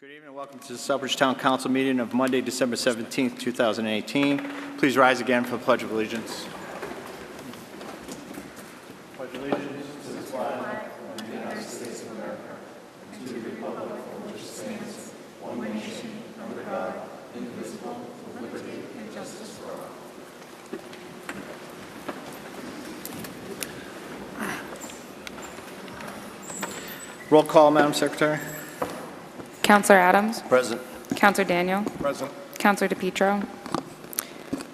Good evening and welcome to the Southbridge Town Council meeting of Monday, December 17th, 2018. Please rise again for the Pledge of Allegiance. Pledge allegiance to the flag of the United States of America and to the republic for which it stands, one nation, under God, indivisible, with liberty and justice for all. Roll call, Madam Secretary. Councillor Adams. Present. Councillor Daniel. Present. Councillor DePietro.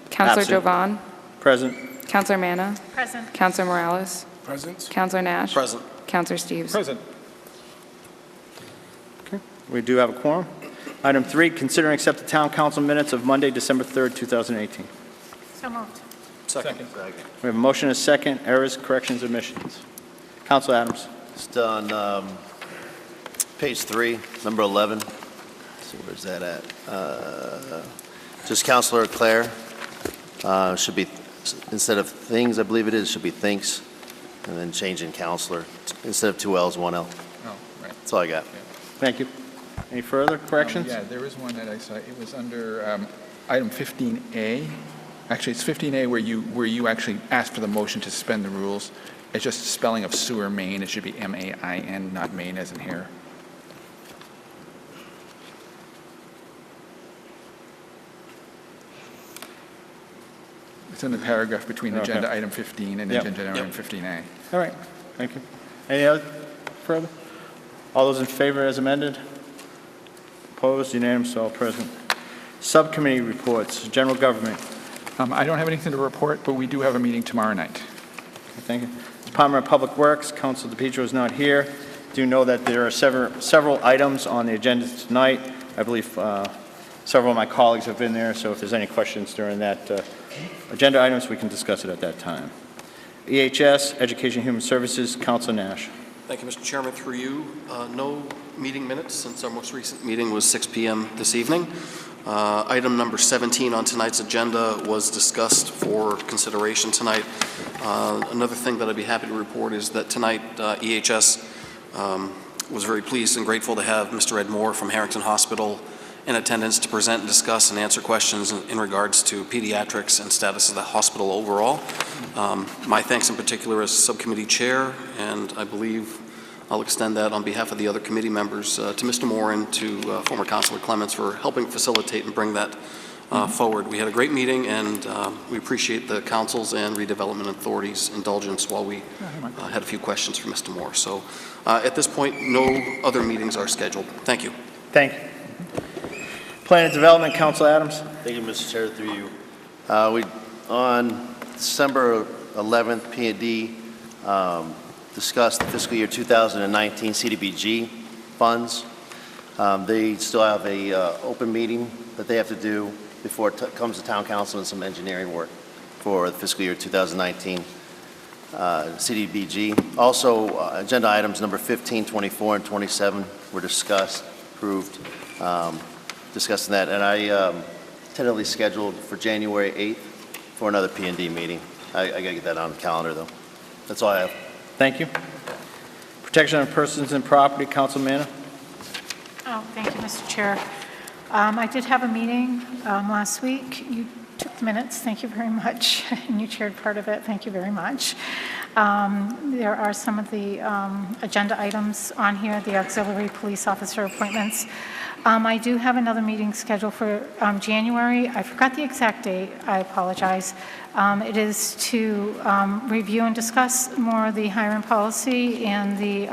Councillor Absent. Jovan. Present. Councillor Manna. Present. Councillor Morales. Present. Councillor Nash. Present. Councillor Steves. Present. Okay, we do have a quorum. Item 3, consider and accept the Town Council minutes of Monday, December 3rd, 2018. So moved. Second. We have a motion and a second. Errors, corrections, omissions. Councilor Adams. Just on page 3, number 11. Let's see, where's that at? Just Councilor Claire. Should be, instead of things, I believe it is, should be thinks, and then change in Councilor. Instead of 2 L's, 1 L. Oh, right. That's all I got. Thank you. Any further corrections? Yeah, there is one that I saw. It was under item 15A. Actually, it's 15A where you actually asked for the motion to suspend the rules. It's just spelling of sewer main. It should be M-A-I-N, not main as in here. It's in the paragraph between Okay. agenda item 15 and Yep. agenda item 15A. All right, thank you. Any other further? All those in favor as amended? Opposed, unanimous, all present. Subcommittee reports, general government. I don't have anything to report, but we do have a meeting tomorrow night. Thank you. Department of Public Works, Council DePietro is not here. Do know that there are several items on the agenda tonight. I believe several of my colleagues have been there, so if there's any questions during that agenda items, we can discuss it at that time. EHS, Education and Human Services, Councilor Nash. Thank you, Mr. Chairman. Through you, no meeting minutes since our most recent meeting was 6 p.m. this evening. Item number 17 on tonight's agenda was discussed for consideration tonight. Another thing that I'd be happy to report is that tonight EHS was very pleased and grateful to have Mr. Ed Moore from Harrington Hospital in attendance to present and discuss and answer questions in regards to pediatrics and status of the hospital overall. My thanks in particular as subcommittee chair, and I believe I'll extend that on behalf of the other committee members to Mr. Moore and to former Councilor Clements for helping facilitate and bring that forward. We had a great meeting, and we appreciate the council's and redevelopment authority's indulgence while we had a few questions for Mr. Moore. So at this point, no other meetings are scheduled. Thank you. Thank you. Plan and Development, Councilor Adams. Thank you, Mr. Chair, through you. On December 11th, P&D discussed the fiscal year 2019 CDBG funds. They still have a open meeting that they have to do before it comes to Town Council and some engineering work for the fiscal year 2019 CDBG. Also, agenda items number 15, 24, and 27 were discussed, approved, discussing that. And I tentatively scheduled for January 8th for another P&D meeting. I got to get that on the calendar, though. That's all I have. Thank you. Protection of Persons and Property, Council Manna. Oh, thank you, Mr. Chair. I did have a meeting last week. You took the minutes. Thank you very much. And you chaired part of it. Thank you very much. There are some of the agenda items on here, the auxiliary police officer appointments. I do have another meeting scheduled for January. I forgot the exact date. I apologize. It is to review and discuss more of the hiring policy and the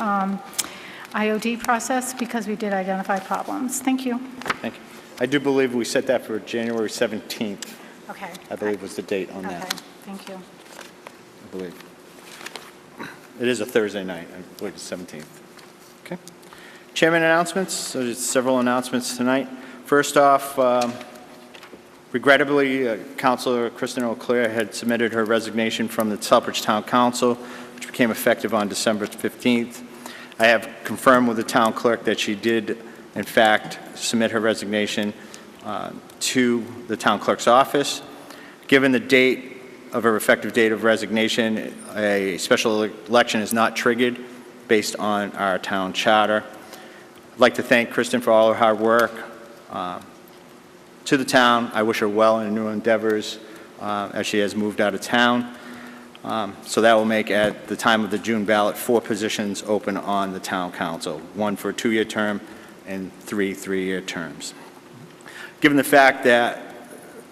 IOD process because we did identify problems. Thank you. Thank you. I do believe we set that for January 17th. Okay. I believe was the date on Okay. that. Thank you. I believe. It is a Thursday night. I believe it's 17th. Okay. Chairman announcements. So there's several announcements tonight. First off, regrettably, Councilor Kristen O'Clair had submitted her resignation from the Southbridge Town Council, which became effective on December 15th. I have confirmed with the town clerk that she did, in fact, submit her resignation to the town clerk's office. Given the date of her effective date of resignation, a special election is not triggered based on our town charter. I'd like to thank Kristen for all her hard work to the town. I wish her well in her new endeavors as she has moved out of town. So that will make, at the time of the June ballot, 4 positions open on the town council, 1 for a 2-year term and 3 3-year terms. Given the fact that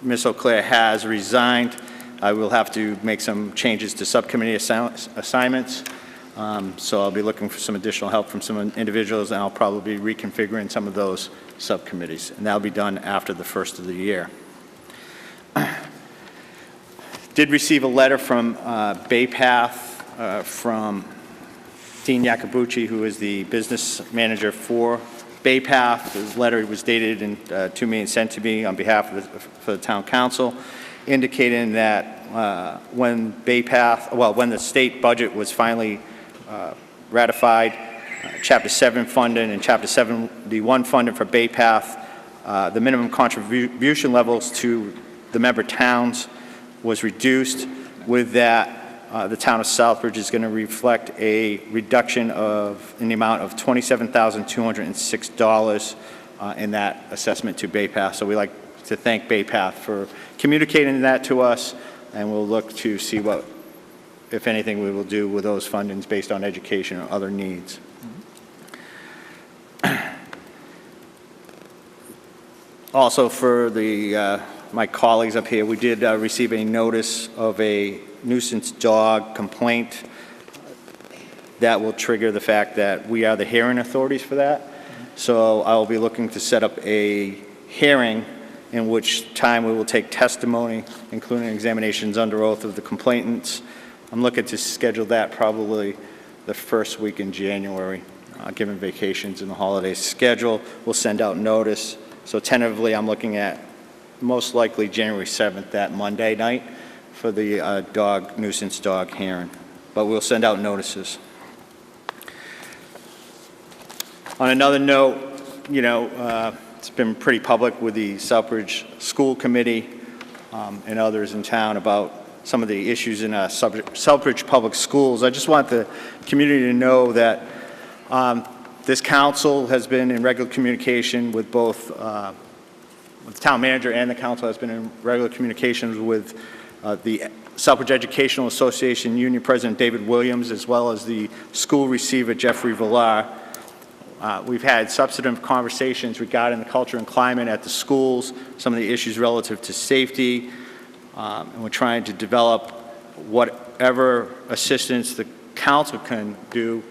Ms. O'Clair has resigned, I will have to make some changes to subcommittee assignments. So I'll be looking for some additional help from some individuals, and I'll probably be reconfiguring some of those subcommittees. And that'll be done after the first of the year. Did receive a letter from Bay Path from Dean Iacobucci, who is the business manager for Bay Path. His letter was dated to me and sent to me on behalf of for the town council, indicating that when Bay Path, when the state budget was finally ratified, Chapter 7 funding and Chapter 71 funding for Bay Path, the minimum contribution levels to the member towns was reduced. With that, the town of Southbridge is going to reflect a reduction in the amount of $27,206 in that assessment to Bay Path. So we like to thank Bay Path for communicating that to us, and we'll look to see what, if anything, we will do with those fundings based on education or other needs. Also, for my colleagues up here, we did receive a notice of a nuisance dog complaint that will trigger the fact that we are the hearing authorities for that. So I will be looking to set up a hearing in which time we will take testimony, including examinations under oath of the complainants. I'm looking to schedule that probably the first week in January, given vacations and the holiday schedule. We'll send out notice. So tentatively, I'm looking at most likely January 7th, that Monday night, for the nuisance dog hearing. But we'll send out notices. On another note, it's been pretty public with the Southbridge School Committee and others in town about some of the issues in Southbridge Public Schools. I just want the community to know that this council has been in regular communication with both the town manager, and the council has been in regular communications with the Southbridge Educational Association Union President David Williams, as well as the school receiver Jeffrey Villar. We've had substantive conversations regarding the culture and climate at the schools, some of the issues relative to safety, and we're trying to develop whatever assistance the council can do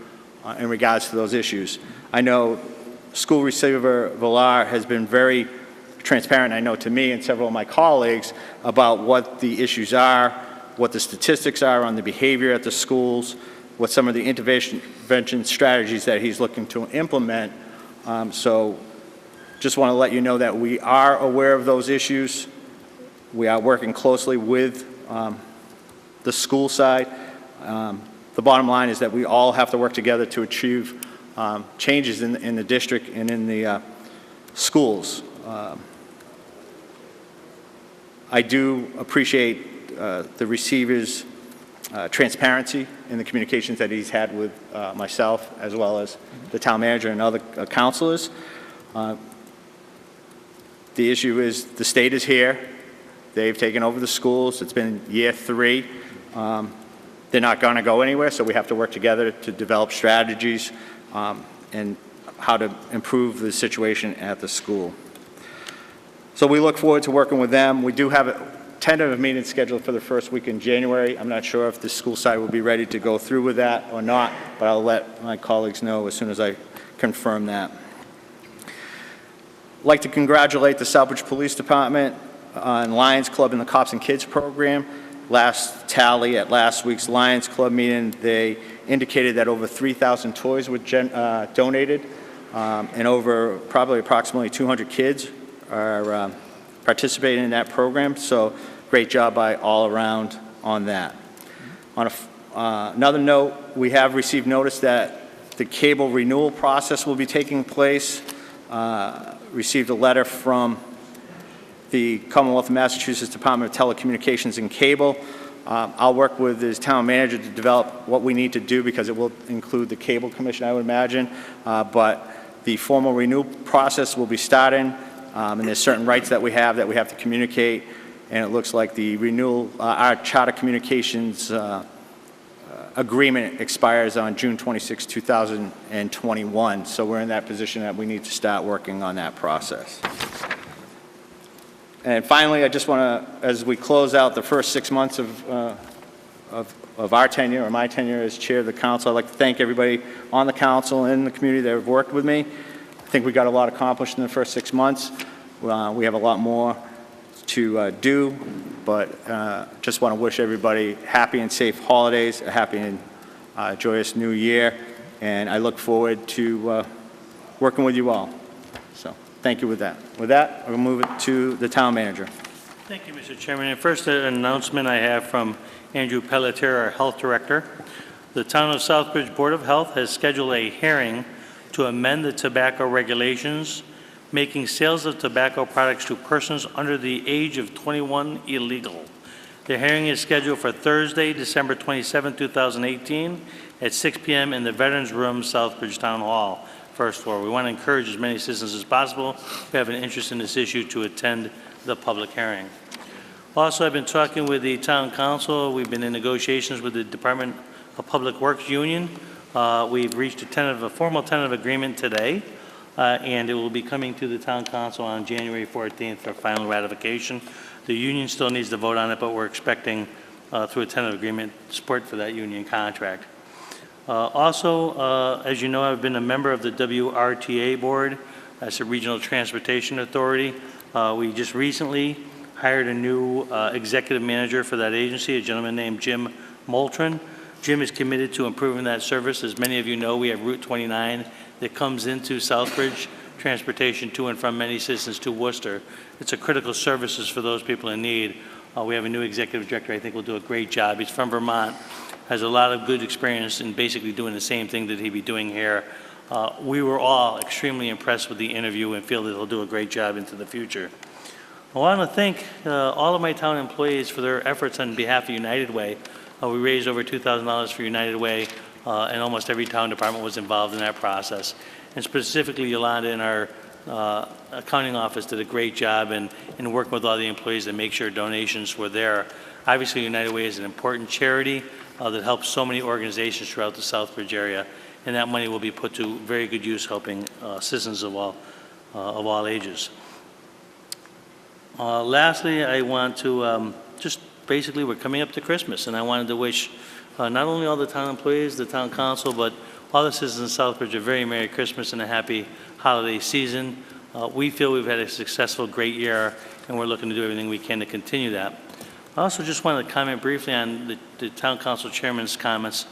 in regards to those issues. I know school receiver Villar has been very transparent, I know, to me and several of my colleagues about what the issues are, what the statistics are on the behavior at the schools, what some of the intervention strategies that he's looking to implement. So just want to let you know that we are aware of those issues. We are working closely with the school side. The bottom line is that we all have to work together to achieve changes in the district and in the schools. I do appreciate the receiver's transparency in the communications that he's had with myself, as well as the town manager and other councilors. The issue is the state is here. They've taken over the schools. It's been year 3. They're not going to go anywhere, so we have to work together to develop strategies and how to improve the situation at the school. So we look forward to working with them. We do have a tentative meeting scheduled for the first week in January. I'm not sure if the school side will be ready to go through with that or not, but I'll let my colleagues know as soon as I confirm that. I'd like to congratulate the Southbridge Police Department on Lions Club and the Cops and Kids program. Last tally at last week's Lions Club meeting, they indicated that over 3,000 toys were donated, and over probably approximately 200 kids are participating in that program. So great job by all around on that. On another note, we have received notice that the cable renewal process will be taking place. Received a letter from the Commonwealth of Massachusetts Department of Telecommunications and Cable. I'll work with his town manager to develop what we need to do, because it will include the Cable Commission, I would imagine. But the formal renewal process will be starting, and there's certain rights that we have to communicate, and it looks like the renewal, our charter communications agreement expires on June 26, 2021, so we're in that position that we need to start working on that process. And finally, I just want to, as we close out the first 6 months of our tenure, or my tenure as chair of the council, I'd like to thank everybody on the council and in the community that have worked with me. I think we got a lot accomplished in the first 6 months. We have a lot more to do, but just want to wish everybody happy and safe holidays, a happy and joyous new year, and I look forward to working with you all. So thank you with that. With that, I'll move it to the town manager. Thank you, Mr. Chairman. And first, an announcement I have from Andrew Pelletier, our Health Director. The Town of Southbridge Board of Health has scheduled a hearing to amend the tobacco regulations, making sales of tobacco products to persons under the age of 21 illegal. The hearing is scheduled for Thursday, December 27, 2018, at 6 p.m. in the Veterans Room, Southbridge Town Hall, first floor. We want to encourage as many citizens as possible who have an interest in this issue to attend the public hearing. Also, I've been talking with the town council. We've been in negotiations with the Department of Public Works Union. We've reached a formal tentative agreement today, and it will be coming to the town council on January 14th for final ratification. The union still needs to vote on it, but we're expecting, through a tentative agreement, support for that union contract. Also, as you know, I've been a member of the WRTA board. That's the Regional Transportation Authority. We just recently hired a new executive manager for that agency, a gentleman named Jim Moultron. Jim is committed to improving that service. As many of you know, we have Route 29 that comes into Southbridge, transportation to and from many citizens to Worcester. It's a critical services for those people in need. We have a new executive director I think will do a great job. He's from Vermont, has a lot of good experience in basically doing the same thing that he'd be doing here. We were all extremely impressed with the interview and feel that he'll do a great job into the future. I want to thank all of my town employees for their efforts on behalf of United Way. We raised over $2,000 for United Way, and almost every town department was involved in that process. And specifically, Yolanda in our accounting office did a great job in working with all the employees to make sure donations were there. Obviously, United Way is an important charity that helps so many organizations throughout the Southbridge area, and that money will be put to very good use helping citizens of all ages. Lastly, I want to basically, we're coming up to Christmas, and I wanted to wish not only all the town employees, the town council, but all the citizens of Southbridge a very Merry Christmas and a happy holiday season. We feel we've had a successful, great year, and we're looking to do everything we can to continue that. I also just wanted to comment briefly on the town council chairman's comments.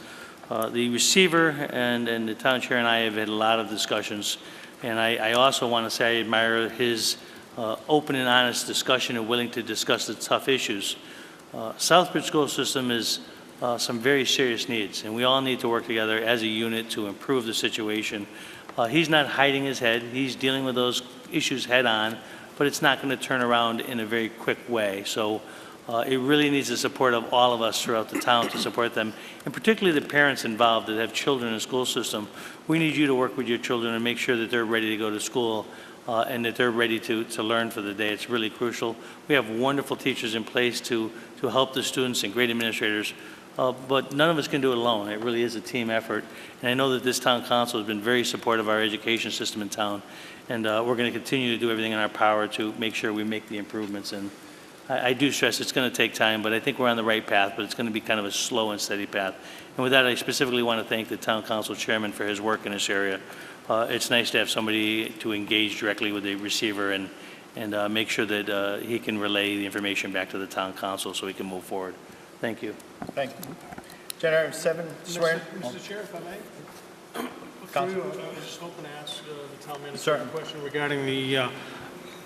The receiver and the town chair and I have had a lot of discussions, and I also want to say I admire his open and honest discussion and willing to discuss the tough issues. Southbridge school system is some very serious needs, and we all need to work together as a unit to improve the situation. He's not hiding his head. He's dealing with those issues head on, but it's not going to turn around in a very quick way. So it really needs the support of all of us throughout the town to support them, and particularly the parents involved that have children in the school system. We need you to work with your children and make sure that they're ready to go to school and that they're ready to learn for the day. It's really crucial. We have wonderful teachers in place to help the students and great administrators, but none of us can do it alone. It really is a team effort. And I know that this town council has been very supportive of our education system in town, and we're going to continue to do everything in our power to make sure we make the improvements. And I do stress it's going to take time, but I think we're on the right path, but it's going to be kind of a slow and steady path. And with that, I specifically want to thank the town council chairman for his work in this area. It's nice to have somebody to engage directly with the receiver and make sure that he can relay the information back to the town council so we can move forward. Thank you. Thank you. Agenda 7, swearing. Mr. Chair, if I may? Council. I was just hoping to ask the town manager Certainly. a question regarding the,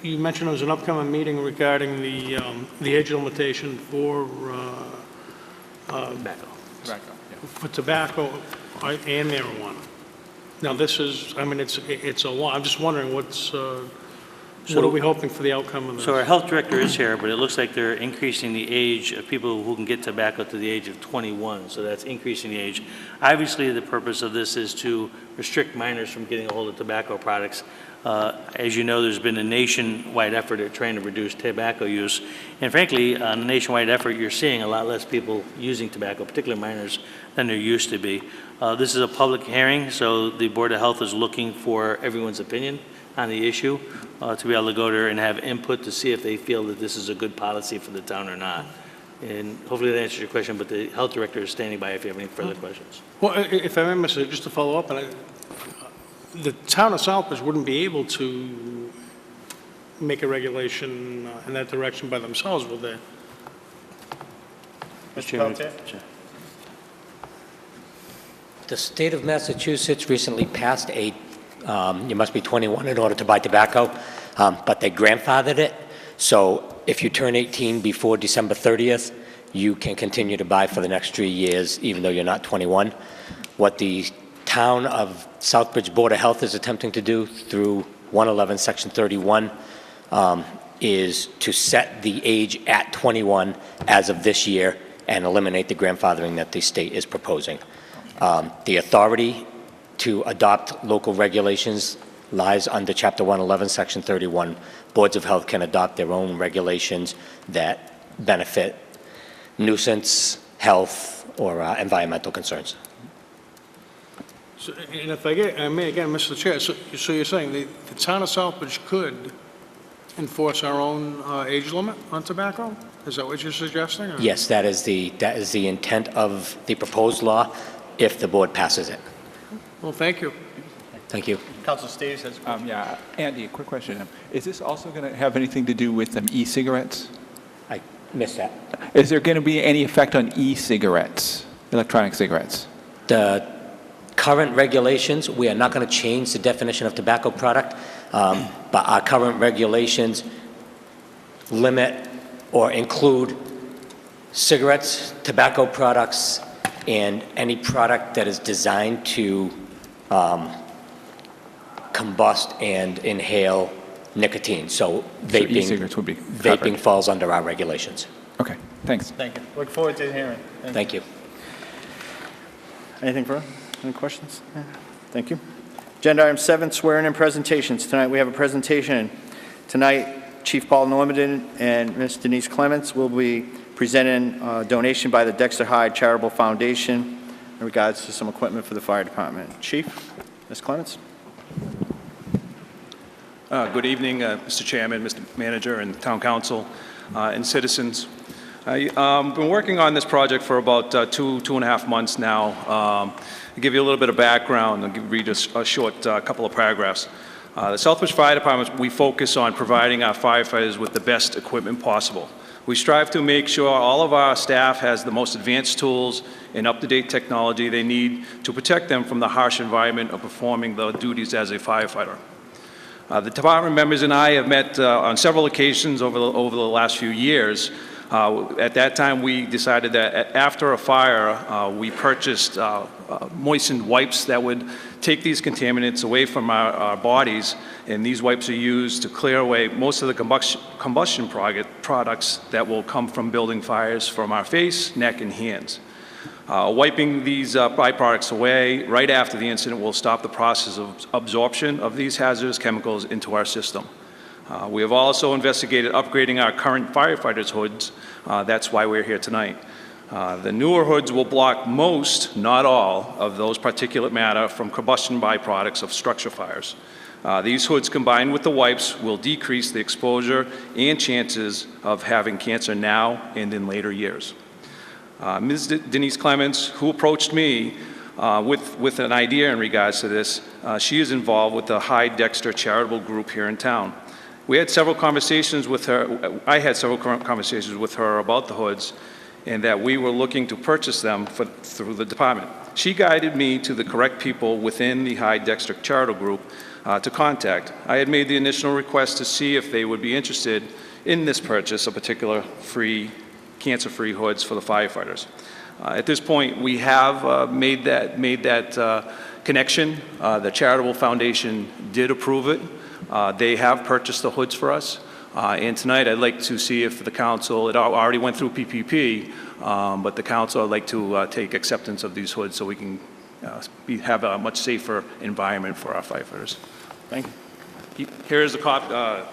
you mentioned there was an upcoming meeting regarding the age limitation for Tobacco, yeah. for tobacco and marijuana. Now, this is, I mean, it's a law. I'm just wondering what's, What are we hoping for the outcome of this? So our health director is here, but it looks like they're increasing the age of people who can get tobacco to the age of 21, so that's increasing the age. Obviously, the purpose of this is to restrict minors from getting a hold of tobacco products. As you know, there's been a nationwide effort at trying to reduce tobacco use, and frankly, on a nationwide effort, you're seeing a lot less people using tobacco, particularly minors, than there used to be. This is a public hearing, so the Board of Health is looking for everyone's opinion on the issue, to be able to go there and have input to see if they feel that this is a good policy for the town or not. And hopefully that answers your question, but the health director is standing by if you have any further questions. Well, if I may, Mr., just to follow up on it, the town of Southbridge wouldn't be able to make a regulation in that direction by themselves, will they? Mr. Pelletier? The state of Massachusetts recently passed a, you must be 21 in order to buy tobacco, but they grandfathered it. So if you turn 18 before December 30th, you can continue to buy for the next 3 years, even though you're not 21. What the town of Southbridge Board of Health is attempting to do through 111 Section 31 is to set the age at 21 as of this year and eliminate the grandfathering that the state is proposing. The authority to adopt local regulations lies under Chapter 111, Section 31. Boards of health can adopt their own regulations that benefit nuisance, health, or environmental concerns. So, and if I may again, Mr. Chair, so you're saying the town of Southbridge could enforce our own age limit on tobacco? Is that what you're suggesting? Or? Yes, that is the intent of the proposed law if the board passes it. Well, thank you. Thank you. Council Steves has. Yeah, Andy, a quick question. Is this also going to have anything to do with e-cigarettes? I missed that. Is there going to be any effect on e-cigarettes, electronic cigarettes? The current regulations, we are not going to change the definition of tobacco product, but our current regulations limit or include cigarettes, tobacco products, and any product that is designed to combust and inhale nicotine. So vaping, e-cigarettes would be vaping covered. falls under our regulations. Okay, thanks. Thank you. Look forward to hearing. Thank you. Anything further? Any questions? Yeah. Thank you. Agenda item 7, swearing in presentations. Tonight we have a presentation. Tonight, Chief Paul Normandy and Ms. Denise Clements will be presenting a donation by the Dexter Hyde Charitable Foundation in regards to some equipment for the fire department. Chief, Ms. Clements. Good evening, Mr. Chairman, Mr. Manager, and Town Council, and citizens. I've been working on this project for about two and a half months now. To give you a little bit of background, I'll read a short couple of paragraphs. The Southbridge Fire Department, we focus on providing our firefighters with the best equipment possible. We strive to make sure all of our staff has the most advanced tools and up-to-date technology they need to protect them from the harsh environment of performing the duties as a firefighter. The department members and I have met on several occasions over the last few years. At that time, we decided that after a fire, we purchased moistened wipes that would take these contaminants away from our bodies, and these wipes are used to clear away most of the combustion products that will come from building fires from our face, neck, and hands. Wiping these byproducts away right after the incident will stop the process of absorption of these hazardous chemicals into our system. We have also investigated upgrading our current firefighters' hoods. That's why we're here tonight. The newer hoods will block most, not all, of those particulate matter from combustion byproducts of structure fires. These hoods combined with the wipes will decrease the exposure and chances of having cancer now and in later years. Ms. Denise Clements, who approached me with an idea in regards to this, she is involved with the Hyde Dexter charitable group here in town. We had several conversations with her. I had several conversations with her about the hoods and that we were looking to purchase them through the department. She guided me to the correct people within the Hyde Dexter charitable group to contact. I had made the initial request to see if they would be interested in this purchase of particular cancer-free hoods for the firefighters. At this point, we have made that connection. The charitable foundation did approve it. They have purchased the hoods for us. And tonight, I'd like to see if the council, it already went through PPP, but the council would like to take acceptance of these hoods so we can have a much safer environment for our firefighters. Thank you. Here's a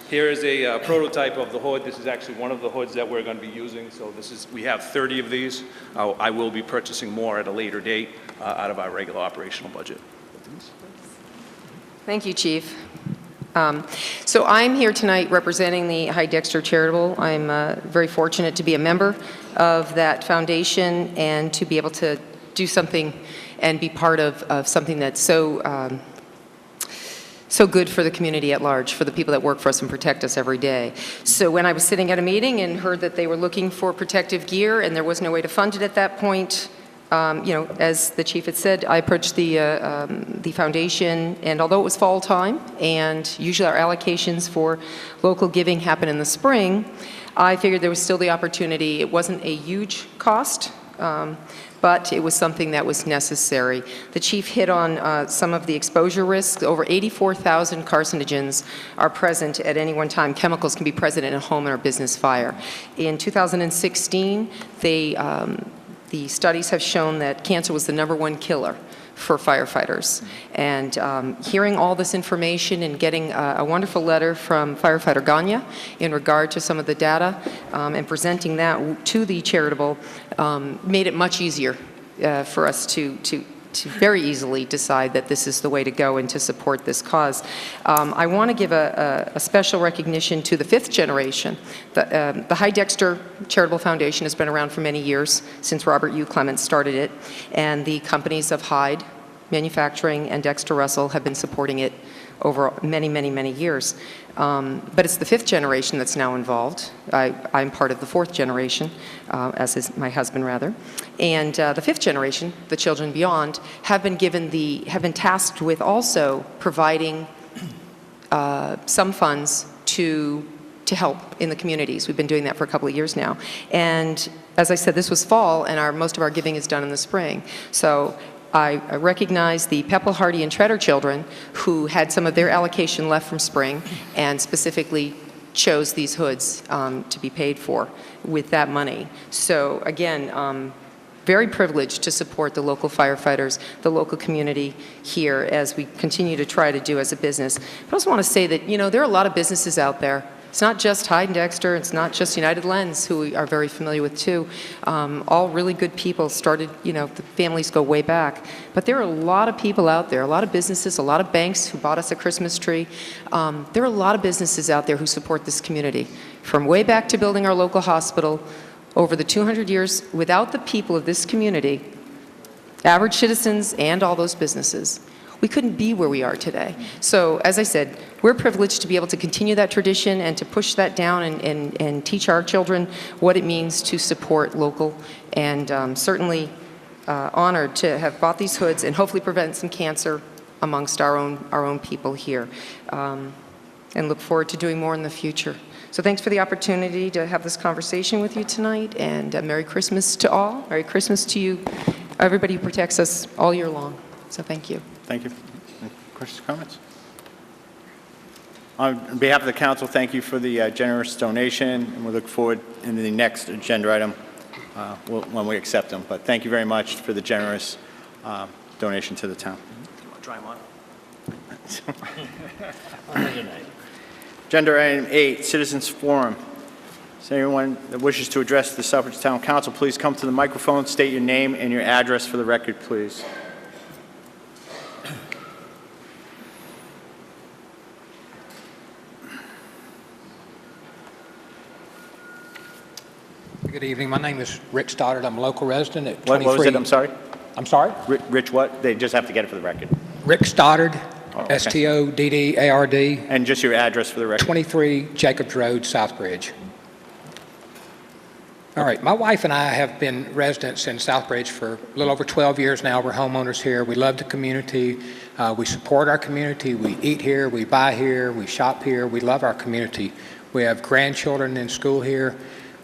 here is a prototype of the hood. This is actually one of the hoods that we're going to be using. So we have 30 of these. I will be purchasing more at a later date out of our regular operational budget. Thank you, Chief. So I'm here tonight representing the Hyde Dexter Charitable. I'm very fortunate to be a member of that foundation and to be able to do something and be part of something that's so good for the community at large, for the people that work for us and protect us every day. So when I was sitting at a meeting and heard that they were looking for protective gear and there was no way to fund it at that point, as the chief had said, I approached the foundation, and although it was fall time, and usually our allocations for local giving happen in the spring, I figured there was still the opportunity. It wasn't a huge cost, but it was something that was necessary. The chief hit on some of the exposure risks. Over 84,000 carcinogens are present at any one time. Chemicals can be present in a home or business fire. In 2016, the studies have shown that cancer was the #1 killer for firefighters. And hearing all this information and getting a wonderful letter from firefighter Ganya in regard to some of the data and presenting that to the charitable made it much easier for us to very easily decide that this is the way to go and to support this cause. I want to give a special recognition to the 5th generation. The Hyde Dexter Charitable Foundation has been around for many years, since Robert U. Clements started it, and the companies of Hyde Manufacturing and Dexter Russell have been supporting it over many, many, many years. But it's the 5th generation that's now involved. I'm part of the 4th generation, as is my husband, rather. And the 5th generation, the children beyond, have been tasked with also providing some funds to help in the communities. We've been doing that for a couple of years now. And as I said, this was fall, and most of our giving is done in the spring. So I recognize the Pepple, Hardy, and Treader children who had some of their allocation left from spring and specifically chose these hoods to be paid for with that money. So again, very privileged to support the local firefighters, the local community here as we continue to try to do as a business. But I also want to say that, there are a lot of businesses out there. It's not just Hyde and Dexter, it's not just United Lens, who we are very familiar with too. All really good people started, the families go way back. But there are a lot of people out there, a lot of businesses, a lot of banks who bought us a Christmas tree. There are a lot of businesses out there who support this community. From way back to building our local hospital, over the 200 years, without the people of this community, average citizens and all those businesses, we couldn't be where we are today. So, as I said, we're privileged to be able to continue that tradition and to push that down and teach our children what it means to support local, and certainly honored to have bought these hoods and hopefully prevent some cancer amongst our own people here, and look forward to doing more in the future. So thanks for the opportunity to have this conversation with you tonight, and Merry Christmas to all. Merry Christmas to you, everybody who protects us all year long. So thank you. Thank you. Any questions, comments? On behalf of the council, thank you for the generous donation, and we look forward in the next agenda item when we accept them. But thank you very much for the generous donation to the town. You want to try them on? Agenda item 8, Citizens Forum. Is there anyone that wishes to address the Southbridge Town Council, please come to the microphone, state your name and your address for the record, please. Good evening. My name is Rick Stoddard. I'm a local resident at 23. What was it? I'm sorry? I'm sorry? Rich what? They just have to get it for the record. Rick Stoddard, Oh, okay. Stoddard. And just your address for the record. 23 Jacobs Road, Southbridge. All right. My wife and I have been residents in Southbridge for a little over 12 years now. We're homeowners here. We love the community. We support our community. We eat here. We buy here. We shop here. We love our community. We have grandchildren in school here.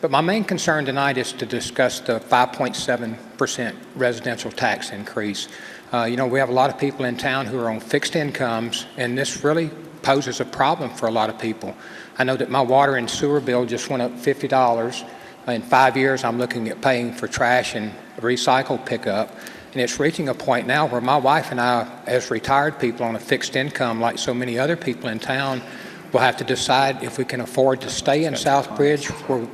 But my main concern tonight is to discuss the 5.7% residential tax increase. You know, we have a lot of people in town who are on fixed incomes, and this really poses a problem for a lot of people. I know that my water and sewer bill just went up $50. In 5 years, I'm looking at paying for trash and recycle pickup, and it's reaching a point now where my wife and I, as retired people on a fixed income, like so many other people in town, will have to decide if we can afford to stay in Southbridge,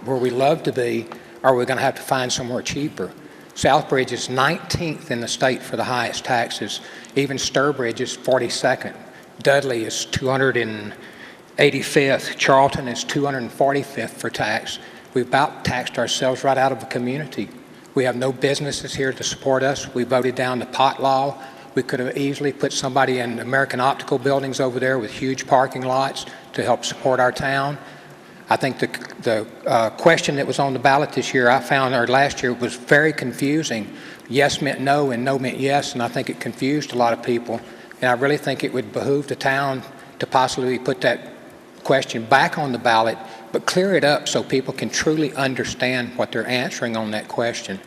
where we love to be, or we're going to have to find somewhere cheaper. Southbridge is 19th in the state for the highest taxes. Even Sturbridge is 42nd. Dudley is 285th. Charlton is 245th for tax. We've about taxed ourselves right out of the community. We have no businesses here to support us. We voted down the pot law. We could have easily put somebody in American Optical buildings over there with huge parking lots to help support our town. I think the question that was on the ballot this year, I found, or last year, was very confusing. Yes meant no and no meant yes, and I think it confused a lot of people. And I really think it would behoove the town to possibly put that question back on the ballot, but clear it up so people can truly understand what they're answering on that question.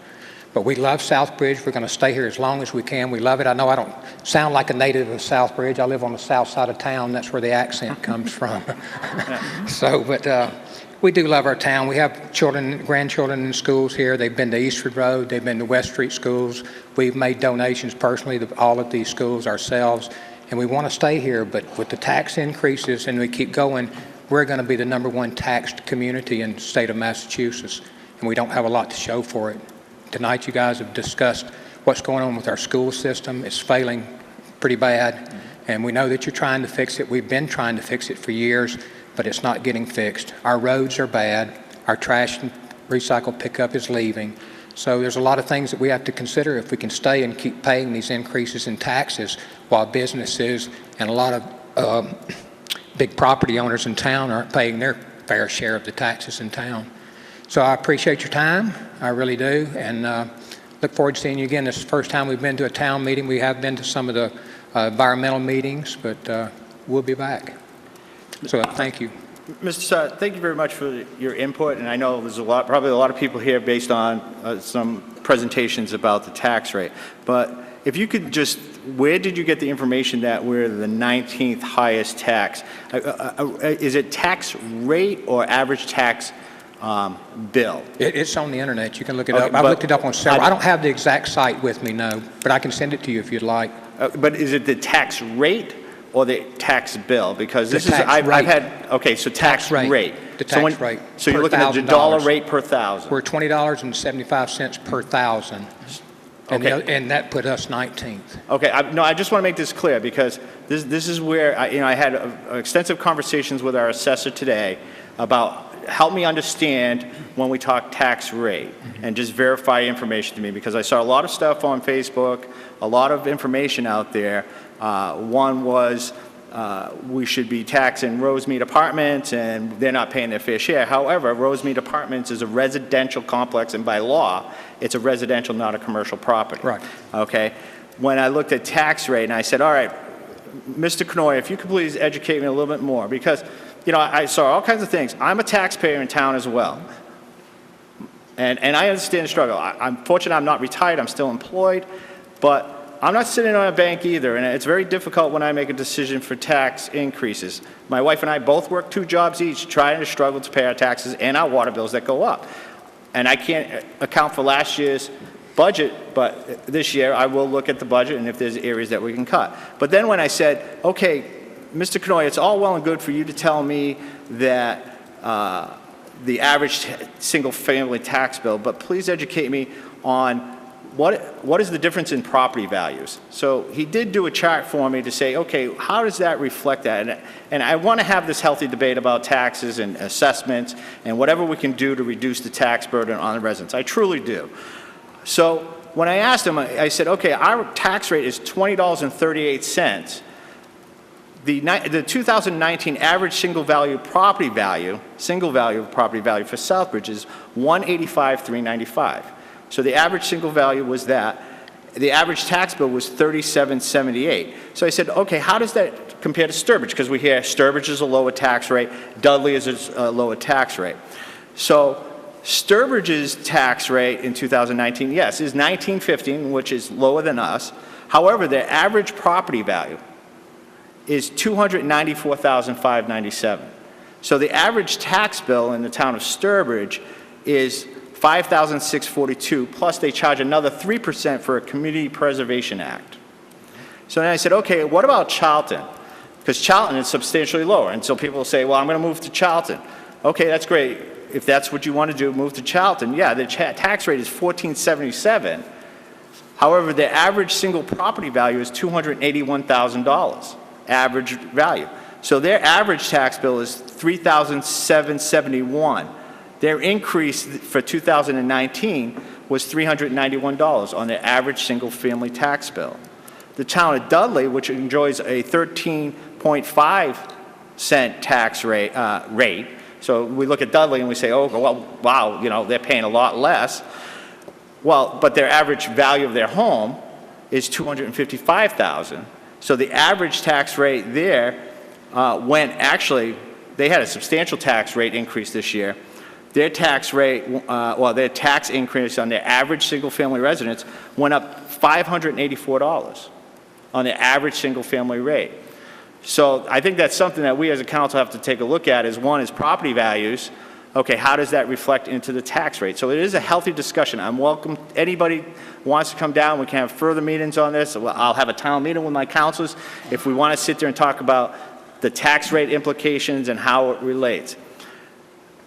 But we love Southbridge. We're going to stay here as long as we can. We love it. I know I don't sound like a native of Southbridge. I live on the south side of town. That's where the accent comes from. But we do love our town. We have children, grandchildren in schools here. They've been to Eastford Road. They've been to West Street schools. We've made donations personally to all of these schools ourselves. And we want to stay here. But with the tax increases and we keep going, we're going to be the #1 taxed community in the state of Massachusetts. And we don't have a lot to show for it. Tonight you guys have discussed what's going on with our school system. It's failing pretty bad, and we know that you're trying to fix it. We've been trying to fix it for years, but it's not getting fixed. Our roads are bad. Our trash and recycle pickup is leaving. So there's a lot of things that we have to consider if we can stay and keep paying these increases in taxes while businesses and a lot of big property owners in town aren't paying their fair share of the taxes in town. So I appreciate your time, I really do, and look forward to seeing you again. This is the first time we've been to a town meeting. We have been to some of the environmental meetings, but we'll be back. So thank you. Mr. Stott, thank you very much for your input, and I know there's probably a lot of people here based on some presentations about the tax rate. But if you could just, where did you get the information that we're the 19th highest tax? Is it tax rate or average tax bill? It's on the internet. You can look it up. I've looked it up on several. I don't have the exact site with me, no, but I can send it to you if you'd like. But is it the tax rate or the tax bill? Because this I've had, okay, so tax rate. The tax rate. So you're looking at the dollar rate per thousand. We're $20.75 per thousand. Okay. And that put us 19th. Okay, I just want to make this clear because this is where, I had extensive conversations with our assessor today about help me understand when we talk tax rate and just verify information to me, because I saw a lot of stuff on Facebook, a lot of information out there. One was we should be taxing Rosemead Apartments and they're not paying their fair share. However, Rosemead Apartments is a residential complex, and by law, it's a residential, not a commercial property. Right. Okay. When I looked at tax rate and I said, all right, Mr. Knoy, if you could please educate me a little bit more, because I saw all kinds of things. I'm a taxpayer in town as well. And I understand the struggle. I'm fortunate I'm not retired. I'm still employed. But I'm not sitting on a bank either. And it's very difficult when I make a decision for tax increases. My wife and I both work 2 jobs each, trying to struggle to pay our taxes and our water bills that go up. And I can't account for last year's budget, but this year I will look at the budget and if there's areas that we can cut. But then when I said, okay, Mr. Knoy, it's all well and good for you to tell me that the average single-family tax bill, but please educate me on what is the difference in property values. So he did do a chart for me to say, okay, how does that reflect that? And I want to have this healthy debate about taxes and assessments and whatever we can do to reduce the tax burden on the residents. I truly do. So when I asked him, I said, okay, our tax rate is $20.38. The 2019 average single value property value for Southbridge is $185,395. So the average single value was that. The average tax bill was $37.78. So I said, okay, how does that compare to Sturbridge? Because we hear Sturbridge is a lower tax rate, Dudley is a lower tax rate. So Sturbridge's tax rate in 2019, yes, is $19.15, which is lower than us. However, their average property value is $294,597. So the average tax bill in the town of Sturbridge is $5,642, plus they charge another 3% for a Community Preservation Act. So then I said, okay, what about Charlton? Because Charlton is substantially lower. And so people will say, well, I'm going to move to Charlton. Okay, that's great. If that's what you want to do, move to Charlton. Yeah, the tax rate is $1,477. However, the average single property value is $281,000, average value. So their average tax bill is $3,771. Their increase for 2019 was $391 on their average single-family tax bill. The town of Dudley, which enjoys a 13.5-cent tax rate, so we look at Dudley and we say, oh, well, wow, you know, they're paying a lot less. Well, but their average value of their home is $255,000. So the average tax rate there they had a substantial tax rate increase this year. Their tax rate, their tax increase on their average single-family residence went up $584 on the average single-family rate. So I think that's something that we as a council have to take a look at. One is property values. Okay, how does that reflect into the tax rate? So it is a healthy discussion. I'm welcome. Anybody wants to come down, we can have further meetings on this. I'll have a town meeting with my councilors if we want to sit there and talk about the tax rate implications and how it relates.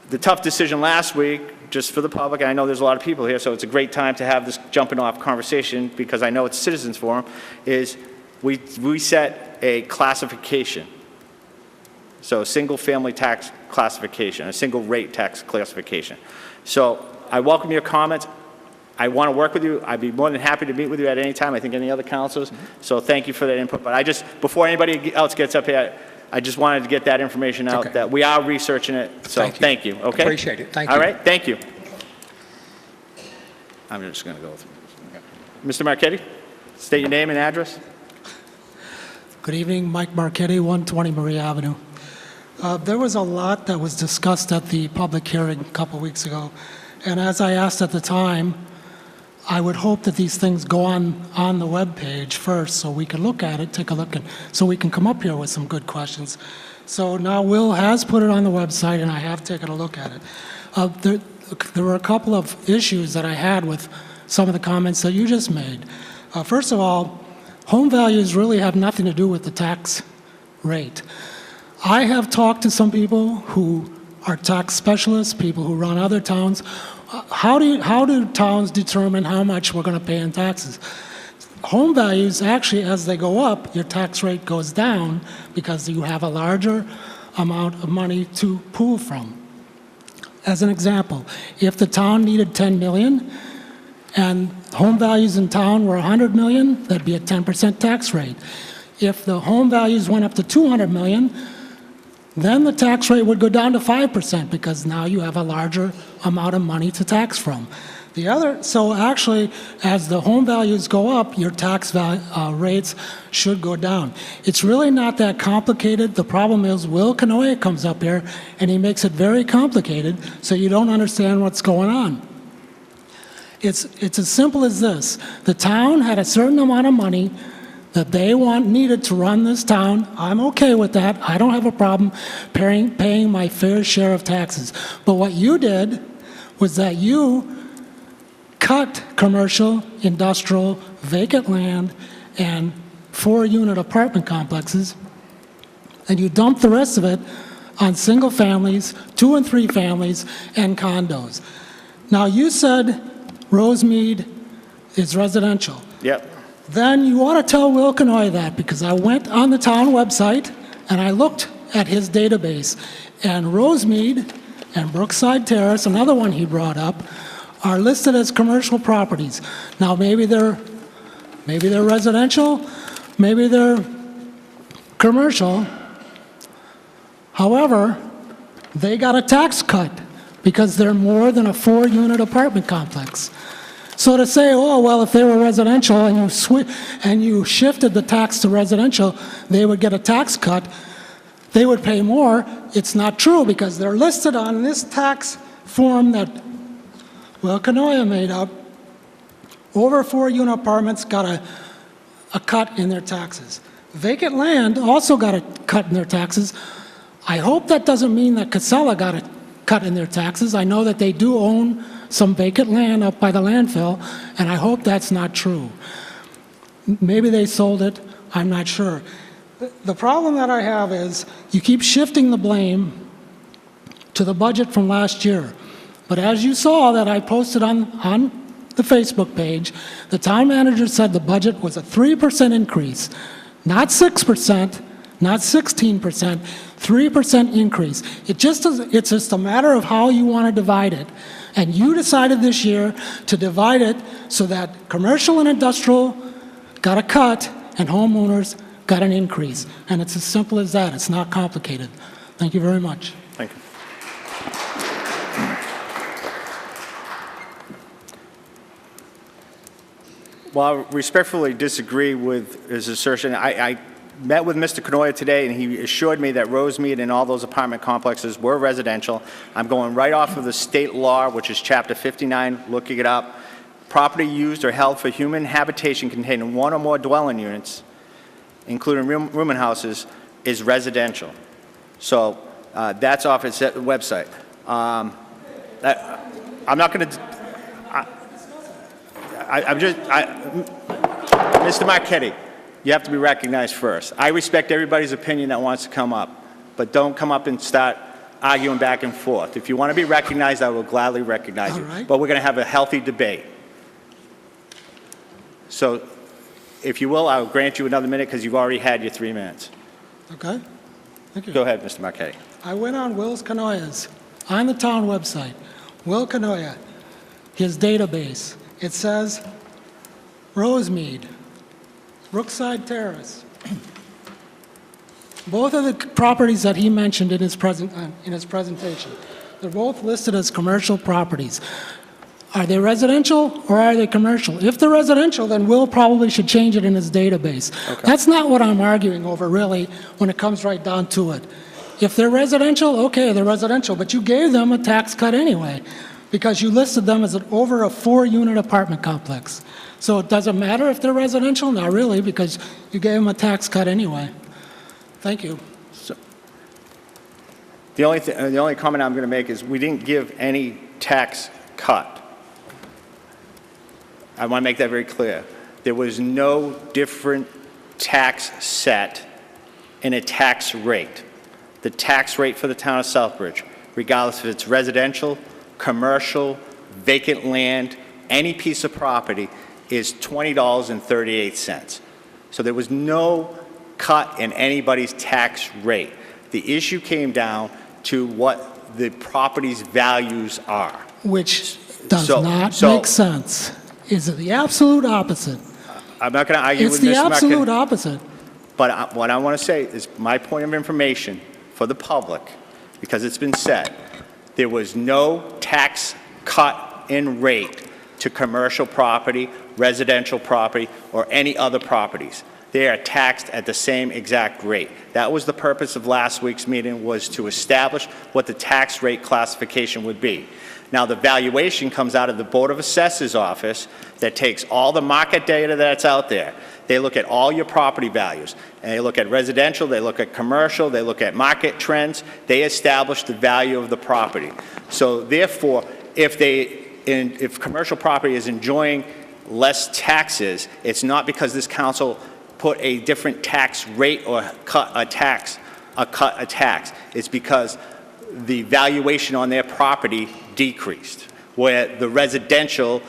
The tough decision last week, just for the public, and I know there's a lot of people here, so it's a great time to have this jumping off conversation because I know it's Citizens Forum, is we set a classification. So a single-family tax classification, a single-rate tax classification. So I welcome your comments. I want to work with you. I'd be more than happy to meet with you at any time. I think any other councilors. So thank you for that input. But before anybody else gets up here, I just wanted to get that information out that we are researching it. So thank you. Okay. Appreciate it. Thank you. All right. Thank you. I'm just going to go through this. Mr. Marchetti, state your name and address. Good evening, Mike Marchetti, 120 Marie Avenue. There was a lot that was discussed at the public hearing a couple weeks ago, and as I asked at the time, I would hope that these things go on the web page first so we can look at it, take a look, and so we can come up here with some good questions. So now Will has put it on the website, and I have taken a look at it. There were a couple of issues that I had with some of the comments that you just made. First of all, home values really have nothing to do with the tax rate. I have talked to some people who are tax specialists, people who run other towns. How do towns determine how much we're going to pay in taxes? Home values, actually, as they go up, your tax rate goes down because you have a larger amount of money to pool from. As an example, if the town needed 10 million and home values in town were 100 million, that'd be a 10% tax rate. If the home values went up to 200 million, then the tax rate would go down to 5% because now you have a larger amount of money to tax from. So actually, as the home values go up, your tax rates should go down. It's really not that complicated. The problem is Will Canoia comes up here and he makes it very complicated so you don't understand what's going on. It's as simple as this. The town had a certain amount of money that they needed to run this town. I'm okay with that. I don't have a problem paying my fair share of taxes. But what you did was that you cut commercial, industrial, vacant land, and 4-unit apartment complexes, and you dumped the rest of it on single families, 2 and 3 families, and condos. Now, you said Rosemead is residential. Yep. Then you ought to tell Will Canoia that, because I went on the town website and I looked at his database, and Rosemead and Brookside Terrace, another one he brought up, are listed as commercial properties. Now maybe they're residential, maybe they're commercial. However, they got a tax cut because they're more than a 4-unit apartment complex. So to say, oh, well, if they were residential and you shifted the tax to residential, they would get a tax cut, they would pay more, it's not true because they're listed on this tax form that Will Canoia made up. Over 4-unit apartments got a cut in their taxes. Vacant land also got a cut in their taxes. I hope that doesn't mean that Casella got a cut in their taxes. I know that they do own some vacant land up by the landfill, and I hope that's not true. Maybe they sold it, I'm not sure. The problem that I have is you keep shifting the blame to the budget from last year. But as you saw that I posted on the Facebook page, the town manager said the budget was a 3% increase, not 6%, not 16%, 3% increase. It's just a matter of how you want to divide it. And you decided this year to divide it so that commercial and industrial got a cut and homeowners got an increase. And it's as simple as that. It's not complicated. Thank you very much. Thank you. Well, I respectfully disagree with his assertion. I met with Mr. Canoia today, and he assured me that Rosemead and all those apartment complexes were residential. I'm going right off of the state law, which is Chapter 59, looking it up. Property used or held for human habitation containing one or more dwelling units, including rooming houses, is residential. So that's off its website. I'm not going to... Mr. Marchetti, you have to be recognized first. I respect everybody's opinion that wants to come up, but don't come up and start arguing back and forth. If you want to be recognized, I will gladly recognize you. All right. But we're going to have a healthy debate. So, if you will, I'll grant you another minute because you've already had your 3 minutes. Okay? Thank you. Go ahead, Mr. Marchetti. I went on Will Canoia's, on the town website, Will Canoia, his database. It says Rosemead, Brookside Terrace. Both of the properties that he mentioned in his presentation, they're both listed as commercial properties. Are they residential or are they commercial? If they're residential, then Will probably should change it in his database. Okay. That's not what I'm arguing over, really, when it comes right down to it. If they're residential, okay, they're residential, but you gave them a tax cut anyway, because you listed them as over a 4-unit apartment complex. So it doesn't matter if they're residential? Not really, because you gave them a tax cut anyway. Thank you. So, the only comment I'm going to make is we didn't give any tax cut. I want to make that very clear. There was no different tax set in a tax rate. The tax rate for the town of Southbridge, regardless if it's residential, commercial, vacant land, any piece of property, is $20.38. So there was no cut in anybody's tax rate. The issue came down to what the property's values are. Which does not make sense. Is it the absolute opposite? I'm not going to argue with Mr. It's the absolute opposite. But what I want to say is my point of information for the public, because it's been said, there was no tax cut in rate to commercial property, residential property, or any other properties. They are taxed at the same exact rate. That was the purpose of last week's meeting, was to establish what the tax rate classification would be. Now, the valuation comes out of the Board of Assessors office that takes all the market data that's out there. They look at all your property values, and they look at residential, they look at commercial, they look at market trends. They establish the value of the property. So therefore, if commercial property is enjoying less taxes, it's not because this council put a different tax rate or cut a tax. It's because the valuation on their property decreased, where the residential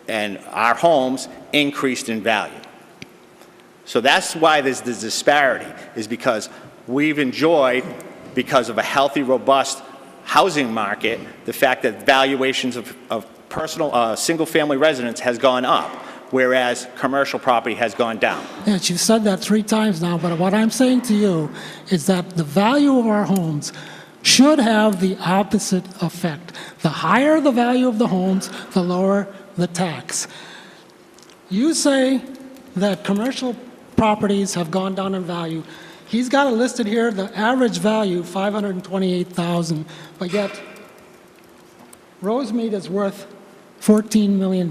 and our homes increased in value. So that's why there's this disparity, is because we've enjoyed, because of a healthy, robust housing market, the fact that valuations of personal, single-family residence has gone up, whereas commercial property has gone down. Yes, you've said that 3 times now, but what I'm saying to you is that the value of our homes should have the opposite effect. The higher the value of the homes, the lower the tax. You say that commercial properties have gone down in value. He's got it listed here, the average value, $528,000, but yet Rosemead is worth $14 million.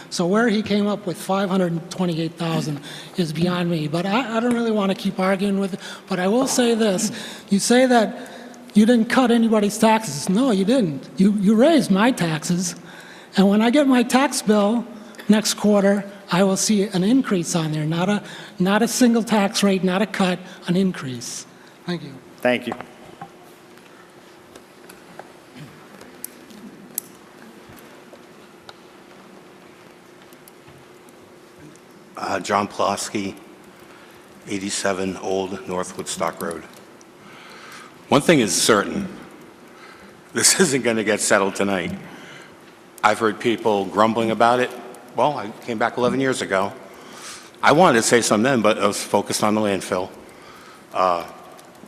So where he came up with $528,000 is beyond me. But I don't really want to keep arguing with it. But I will say this. You say that you didn't cut anybody's taxes. No, you didn't. You raised my taxes. And when I get my tax bill next quarter, I will see an increase on there, not a single tax rate, not a cut, an increase. Thank you. Thank you. John Plosky, 87 Old North Woodstock Road. One thing is certain, this isn't going to get settled tonight. I've heard people grumbling about it. Well, I came back 11 years ago. I wanted to say something then, but I was focused on the landfill.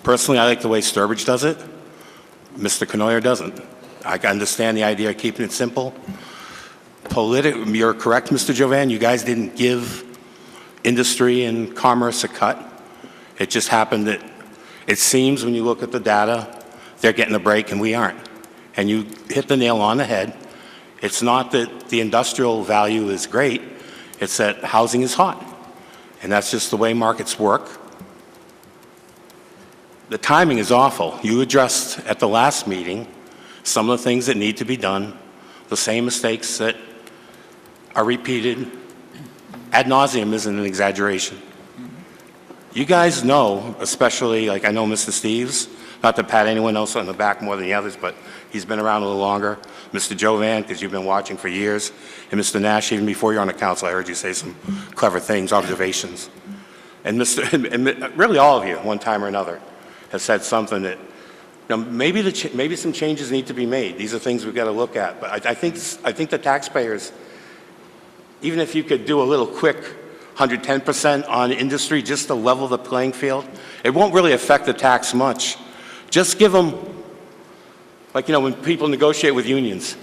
Personally, I like the way Southbridge does it. Mr. Canoyer doesn't. I understand the idea of keeping it simple. You're correct, Mr. Jovan, you guys didn't give industry and commerce a cut. It just happened that it seems when you look at the data, they're getting a break and we aren't. And you hit the nail on the head. It's not that the industrial value is great, it's that housing is hot. And that's just the way markets work. The timing is awful. You addressed at the last meeting some of the things that need to be done, the same mistakes that are repeated ad nauseum isn't an exaggeration. You guys know, especially, like I know Mr. Steves, not to pat anyone else on the back more than the others, but he's been around a little longer. Mr. Jovan, because you've been watching for years, and Mr. Nash, even before you're on the council, I heard you say some clever things, observations. And really all of you, one time or another, have said something that, you know, maybe some changes need to be made. These are things we've got to look at. But I think the taxpayers, even if you could do a little quick 110% on industry just to level the playing field, it won't really affect the tax much. Just give them, like, you know, when people negotiate with unions,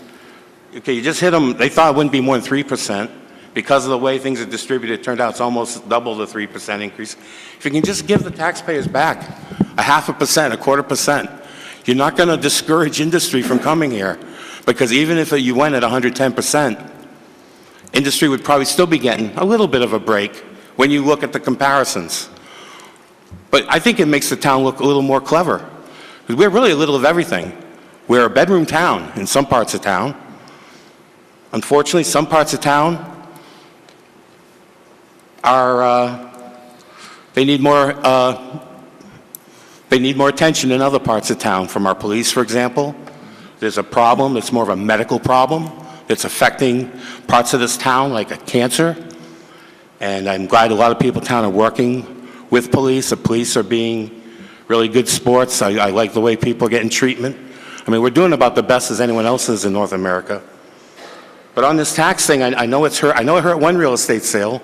okay, you just hit them, they thought it wouldn't be more than 3%. Because of the way things are distributed, it turned out it's almost double the 3% increase. If you can just give the taxpayers back a 0.5%, a 0.25%, you're not going to discourage industry from coming here. Because even if you went at 110%, industry would probably still be getting a little bit of a break when you look at the comparisons. But I think it makes the town look a little more clever. Because we're really a little of everything. We're a bedroom town in some parts of town. Unfortunately, some parts of town they need more attention in other parts of town. From our police, for example, there's a problem that's more of a medical problem that's affecting parts of this town, like a cancer. And I'm glad a lot of people in town are working with police. The police are being really good sports. I like the way people are getting treatment. I mean, we're doing about the best as anyone else is in North America. But on this tax thing, I know it's hurt. I know it hurt one real estate sale.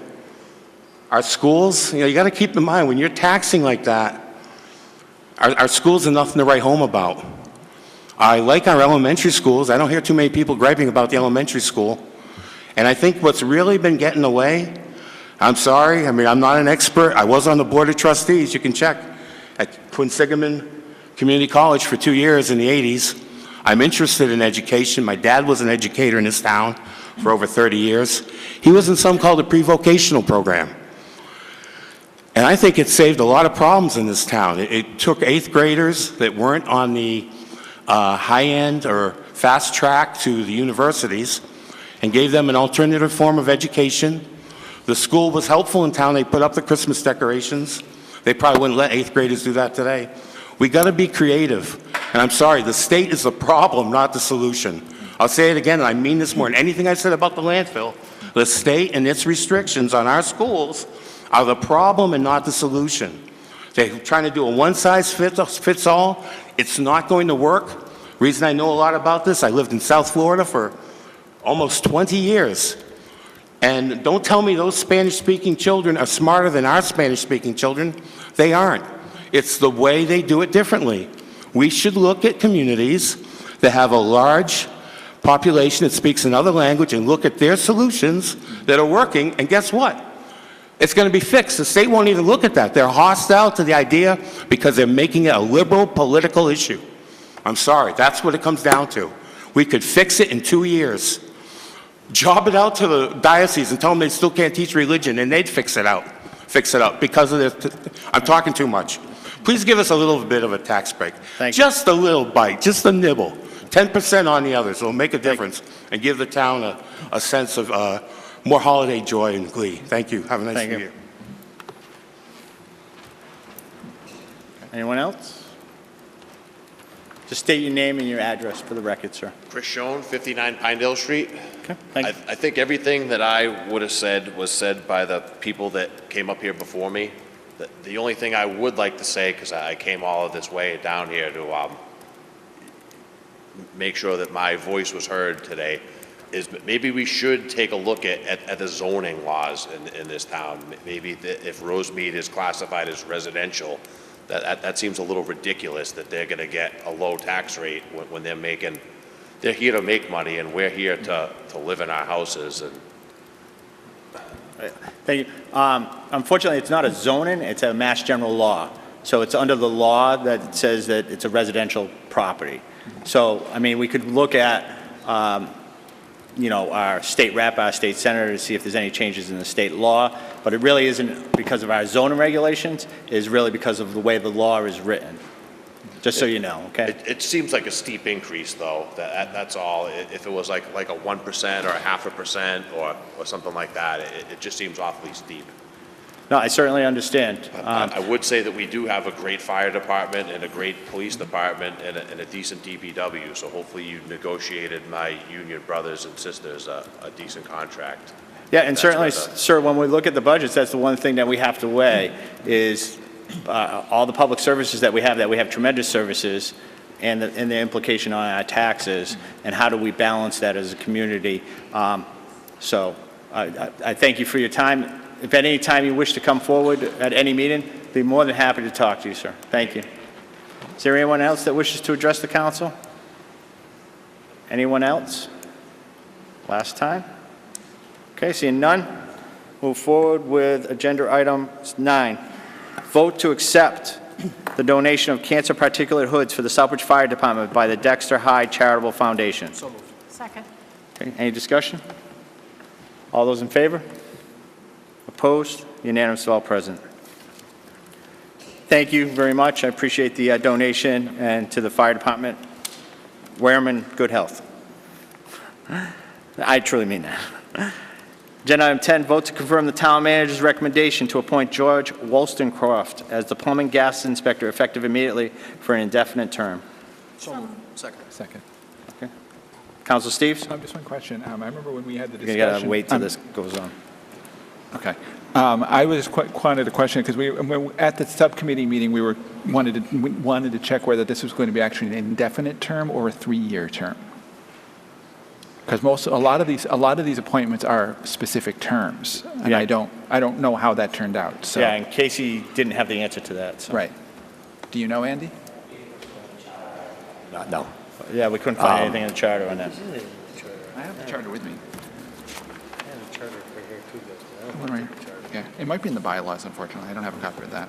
Our schools, you know, you got to keep in mind, when you're taxing like that, our schools are nothing to write home about. I like our elementary schools. I don't hear too many people griping about the elementary school. And I think what's really been getting away, I'm sorry, I mean, I'm not an expert. I was on the board of trustees, you can check, at Quinsigamon Community College for 2 years in the 80s. I'm interested in education. My dad was an educator in this town for over 30 years. He was in something called a pre-vocational program. And I think it saved a lot of problems in this town. It took 8th graders that weren't on the high-end or fast track to the universities and gave them an alternative form of education. The school was helpful in town. They put up the Christmas decorations. They probably wouldn't let 8th graders do that today. We got to be creative. And I'm sorry, the state is the problem, not the solution. I'll say it again, and I mean this more than anything I said about the landfill. The state and its restrictions on our schools are the problem and not the solution. They're trying to do a one-size-fits-all. It's not going to work. Reason I know a lot about this, I lived in South Florida for almost 20 years. And don't tell me those Spanish-speaking children are smarter than our Spanish-speaking children. They aren't. It's the way they do it differently. We should look at communities that have a large population that speaks another language and look at their solutions that are working, and guess what? It's going to be fixed. The state won't even look at that. They're hostile to the idea because they're making it a liberal political issue. I'm sorry, that's what it comes down to. We could fix it in 2 years. Job it out to the diocese and tell them they still can't teach religion, and they'd fix it out because of this. I'm talking too much. Please give us a little bit of a tax break. Thank you. Just a little bite, just a nibble. 10% on the others will make a difference and give the town a sense of more holiday joy and glee. Thank you. Have a nice Thank New you. Year. Anyone else? Just state your name and your address for the record, sir. Chris Schoen, 59 Pinedale Street. Okay, thank you. I think everything that I would have said was said by the people that came up here before me. The only thing I would like to say, because I came all of this way down here to make sure that my voice was heard today, is maybe we should take a look at the zoning laws in this town. Maybe if Rosemead is classified as residential, that seems a little ridiculous that they're going to get a low tax rate when they're here to make money and we're here to live in our houses. And Thank you. Unfortunately, it's not a zoning, it's a mass general law. So it's under the law that says that it's a residential property. So, I mean, we could look at, our state rep, our state senator to see if there's any changes in the state law, but it really isn't because of our zoning regulations, it is really because of the way the law is written. Just so you know, okay? it seems like a steep increase, though. That's all. If it was like a 1% or a 0.5% or something like that, it just seems awfully steep. No, I certainly understand. I would say that we do have a great fire department and a great police department and a decent DPW, so hopefully you negotiated my union brothers and sisters a decent contract. Yeah, and certainly, sir, when we look at the budgets, that's the one thing that we have to weigh is all the public services that we have tremendous services, and the implication on our taxes, and how do we balance that as a community. So I thank you for your time. If at any time you wish to come forward at any meeting, I'd be more than happy to talk to you, sir. Thank you. Is there anyone else that wishes to address the council? Anyone else? Last time? Okay, seeing none, move forward with agenda item 9. Vote to accept the donation of cancer particulate hoods for the Southbridge Fire Department by the Dexter High Charitable Foundation. So moved. Second. Okay, any discussion? All those in favor? Opposed? Unanimous of all present. Thank you very much. I appreciate the donation, and to the fire department, wear them in good health. I truly mean that. Agenda item 10, vote to confirm the town manager's recommendation to appoint George Wollstonecroft as the plumbing gas inspector effective immediately for an indefinite term. So moved. Second. Second. Okay. Council Steves? Just one question. I remember when we had the You discussion. gotta wait till this goes on. Okay. I was wanted to question because at the subcommittee meeting we wanted to check whether this was going to be actually an indefinite term or a 3-year term. Because a lot of these appointments are specific terms, and Yeah. I don't know how that turned out. So. Yeah, and Casey didn't have the answer to that. So. Right. Do you know, Andy? No. Yeah, we couldn't find anything in the charter on that. I have the charter with me. I have a charter right here too, guys. One right. Yeah, it might be in the bylaws. Unfortunately, I don't have a copy of that.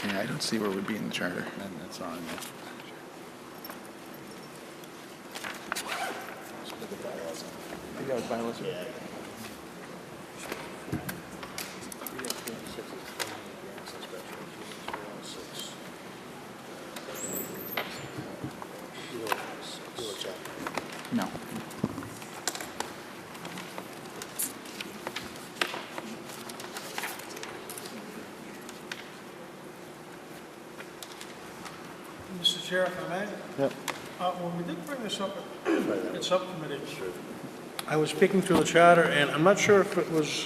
Yeah, I don't see where it would be in the charter. And that's on there. You got bylaws? Yeah. No. Mr. Chair, if I may? Yep. When we did bring this up at subcommittee, I was speaking through the charter, and I'm not sure if it was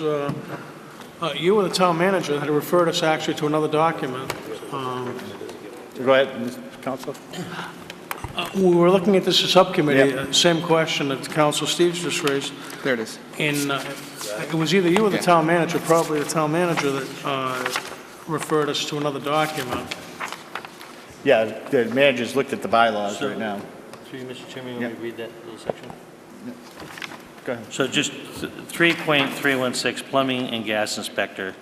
you or the town manager that had referred us actually to another document. Go ahead, Mr. Council. We were looking at this as subcommittee, same question that Council Steves just raised. There it is. And it was either you or the town manager, probably the town manager, that referred us to another document. Yeah, the managers looked at the bylaws right now. Through you, Mr. Chairman, you want me to read that little section? Go ahead. So just 3.316, plumbing and gas inspector.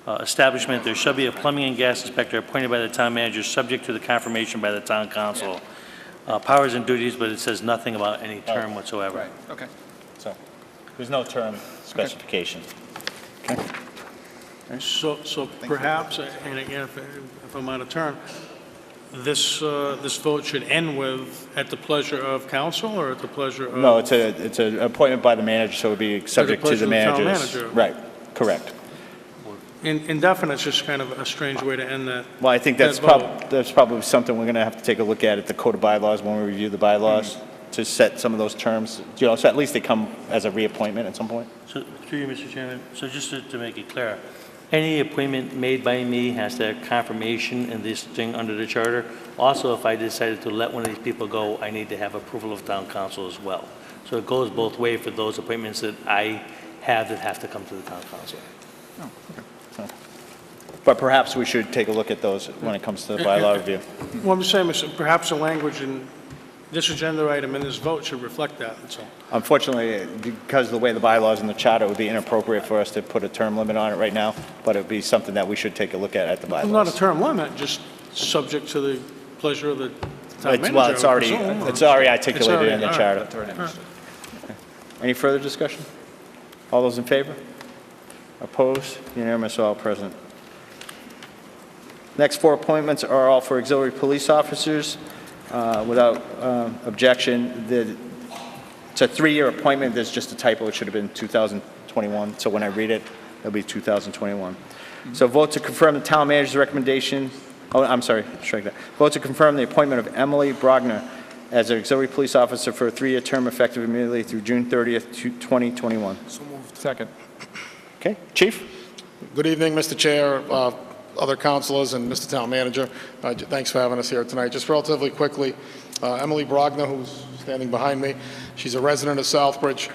Establishment, there shall be a plumbing and gas inspector appointed by the town manager, subject to the confirmation by the town council. Powers and duties, but it says nothing about any term whatsoever. Right, okay. So, there's no term specification. Okay. So perhaps, and again, if I'm out of turn, this vote should end with, at the pleasure of council, or at the pleasure of? No, it's an appointment by the manager, so it would be subject to the pleasure of the town manager's. manager. Right, correct. Indefinite's just kind of a strange way to end that. Well, I think that vote. that's probably something we're going to have to take a look at the code of bylaws when we review the bylaws to set some of those terms, so at least they come as a reappointment at some point. So, through you, Mr. Chairman, so just to make it clear, any appointment made by me has to have confirmation in this thing under the charter. Also, if I decided to let one of these people go, I need to have approval of town council as well. So it goes both ways for those appointments that I have that have to come to the town council. Oh, okay. But perhaps we should take a look at those when it comes to the bylaw review. Well, I'm just saying, perhaps the language in this agenda item and this vote should reflect that, that's all. Unfortunately, because of the way the bylaws in the charter, it would be inappropriate for us to put a term limit on it right now, but it would be something that we should take a look at the bylaws. Not a term limit, just subject to the pleasure of the town manager. Well, I would presume, or- it's already articulated in the all right, charter. That's already understood. Any further discussion? All those in favor? Opposed? Unanimous, all present. Next four appointments are all for auxiliary police officers. Without objection, it's a 3-year appointment. There's just a typo. It should have been 2021. So when I read it, it'll be 2021. So vote to confirm the town manager's recommendation. Oh, I'm sorry, strike that. Vote to confirm the appointment of Emily Brogner as an auxiliary police officer for a 3-year term effective immediately through June 30th, 2021. So moved. Second. Okay, Chief? Good evening, Mr. Chair, other councilors, and Mr. Town Manager. Thanks for having us here tonight. Just relatively quickly, Emily Brogner, who's standing behind me, she's a resident of Southbridge.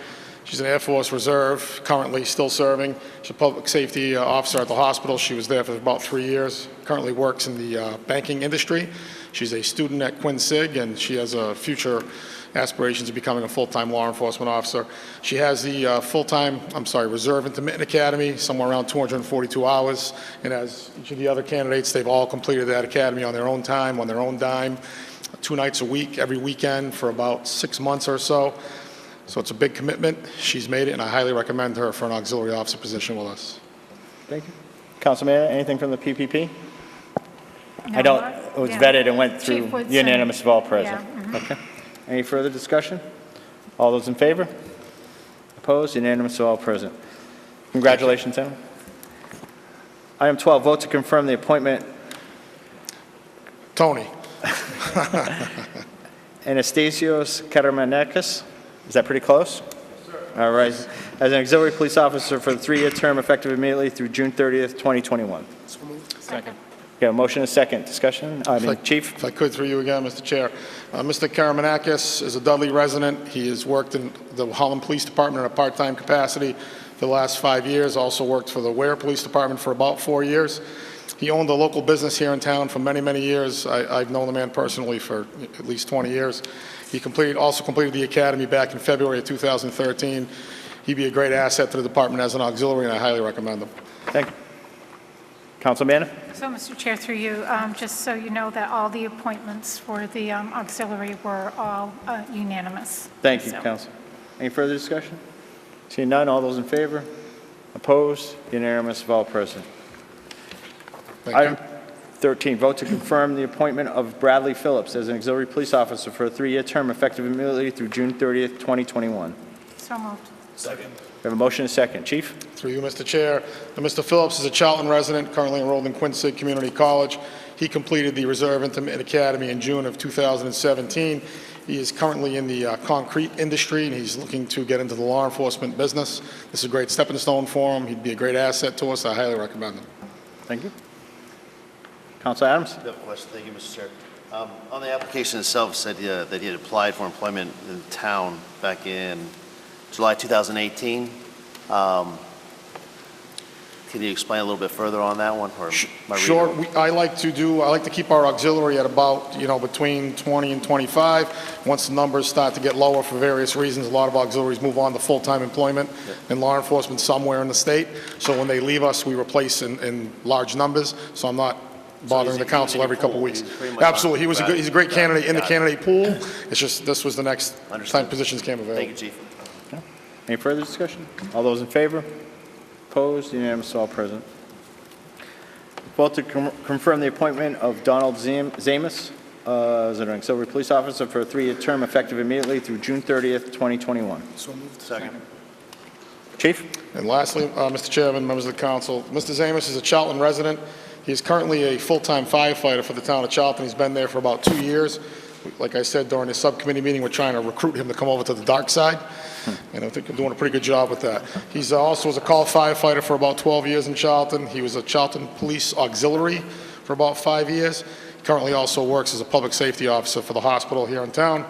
She's an Air Force Reserve, currently still serving. She's a public safety officer at the hospital. She was there for about 3 years, currently works in the banking industry. She's a student at Quinn Sig, and she has a future aspirations of becoming a full-time law enforcement officer. She has the Reserve Intermittent Academy, somewhere around 242 hours. And as each of the other candidates, they've all completed that academy on their own time, on their own dime, 2 nights a week, every weekend for about 6 months or so. So it's a big commitment. She's made it, and I highly recommend her for an auxiliary officer position with us. Thank you. Councilman, anything from the PPP? No, it was yeah. vetted and went Chief through Woodson. unanimous of all present. Yeah, mhm. Okay. Any further discussion? All those in favor? Opposed? Unanimous of all present. Congratulations, Em. Item 12, vote to confirm the appointment. Tony. Anastasios Karamanakis. Is that pretty close? All right. As an auxiliary police officer for the 3-year term effective immediately through June 30th, 2021. Second. Okay, a motion and a second. Discussion? Chief? If I could, through you again, Mr. Chair. Mr. Karamanakis is a Dudley resident. He has worked in the Holland Police Department in a part-time capacity for the last 5 years, also worked for the Ware Police Department for about 4 years. He owned a local business here in town for many, many years. I've known the man personally for at least 20 years. He also completed the academy back in February of 2013. He'd be a great asset to the department as an auxiliary, and I highly recommend him. Thank you. Councilman? So, Mr. Chair, through you, just so you know that all the appointments for the auxiliary were all unanimous. Thank you, So- Council. Any further discussion? Seeing none, all those in favor? Opposed? Unanimous of all present. Item 13, vote to confirm the appointment of Bradley Phillips as an auxiliary police officer for a 3-year term effective immediately through June 30th, 2021. So moved. Second. We have a motion and a second. Chief? Through you, Mr. Chair. Mr. Phillips is a Charlton resident, currently enrolled in Quinn Sig Community College. He completed the Reserve Intermittent Academy in June of 2017. He is currently in the concrete industry, and he's looking to get into the law enforcement business. This is a great stepping stone for him. He'd be a great asset to us. I highly recommend him. Thank you. Council Adams? I have a question. Thank you, Mr. Chair. On the application itself, it said that he had applied for employment in town back in July 2018. Can you explain a little bit further on that one? Or am I Sure. reading it? I like to keep our auxiliary at about, between 20 and 25. Once the numbers start to get lower for various reasons, a lot of auxiliaries move on to full-time employment in law enforcement somewhere in the state. So when they leave us, we replace in large numbers. So I'm not bothering the council every couple of weeks. Absolutely. He's a great candidate in the candidate pool. It's just, this was the next time positions came available. Thank you, Chief. Okay. Any further discussion? All those in favor? Opposed? Unanimous, all present. Vote to confirm the appointment of Donald Zamus as an auxiliary police officer for a 3-year term effective immediately through June 30th, 2021. So moved. Second. Chief? And lastly, Mr. Chairman, members of the council, Mr. Zamus is a Charlton resident. He is currently a full-time firefighter for the town of Charlton. He's been there for about 2 years. Like I said during the subcommittee meeting, we're trying to recruit him to come over to the dark side, and I think we're doing a pretty good job with that. He's also was a call firefighter for about 12 years in Charlton. He was a Charlton Police Auxiliary for about 5 years. He currently also works as a public safety officer for the hospital here in town.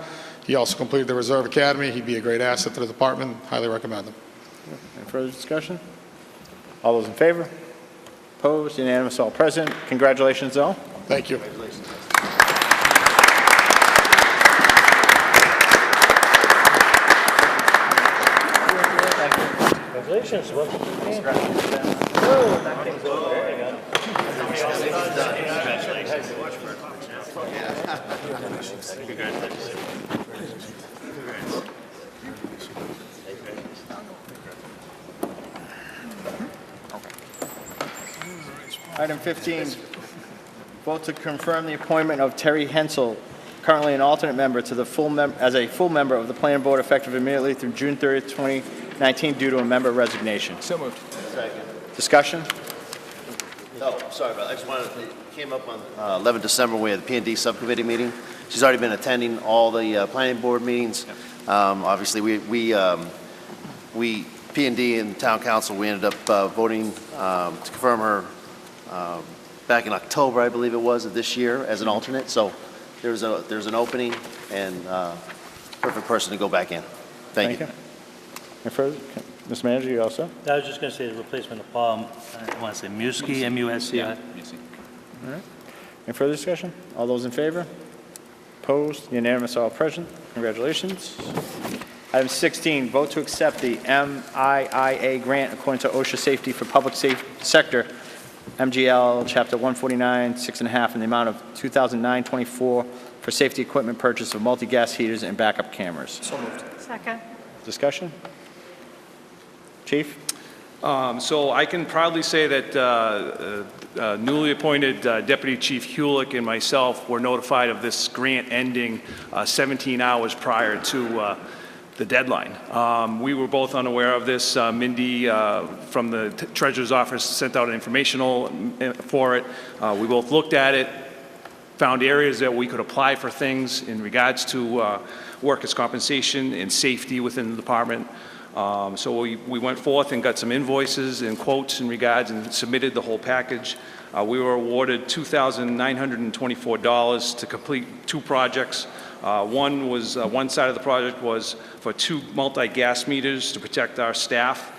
He also completed the Reserve Academy. He'd be a great asset to the department. Highly recommend him. Any further discussion? All those in favor? Opposed? Unanimous, all present. Congratulations, though. Thank you. Congratulations, welcome to the team. Oh, that thing's over there, you go. Item 15, vote to confirm the appointment of Terry Hensel, currently an alternate member to the as a full member of the planning board effective immediately through June 30th, 2019 due to a member resignation. So moved. Second. Discussion? No, sorry about that. I just wanted to, it came up on 11 December, we had the P&D subcommittee meeting. She's already been attending all the planning board meetings. Obviously, we P&D and town council, we ended up voting to confirm her back in October, I believe it was, of this year as an alternate. So there's an opening and perfect person to go back in. Thank you. Any further? Mr. Manager, you all set? I was just going to say the replacement of Paul, I want to say Muskie, M-U-S-C-I. All right. Any further discussion? All those in favor? Opposed? Unanimous, all present. Congratulations. Item 16, vote to accept the MIIA grant according to OSHA Safety for Public Sector, MGL Chapter 149, 6.5, in the amount of $2,924 for safety equipment purchase of multi-gas heaters and backup cameras. So moved. Second. Discussion? Chief? So I can proudly say that newly appointed Deputy Chief Hulick and myself were notified of this grant ending 17 hours prior to the deadline. We were both unaware of this. Mindy from the Treasurer's Office sent out an informational for it. We both looked at it, found areas that we could apply for things in regards to workers' compensation and safety within the department. So we went forth and got some invoices and quotes in regards and submitted the whole package. We were awarded $2,924 to complete 2 projects. One side of the project was for 2 multi-gas meters to protect our staff.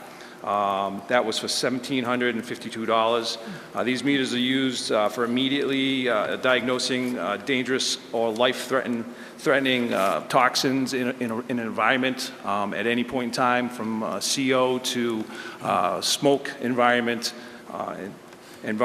That was for $1,752. These meters are used for immediately diagnosing dangerous or life-threatening toxins in an environment at any point in time, from CO to smoke environment, and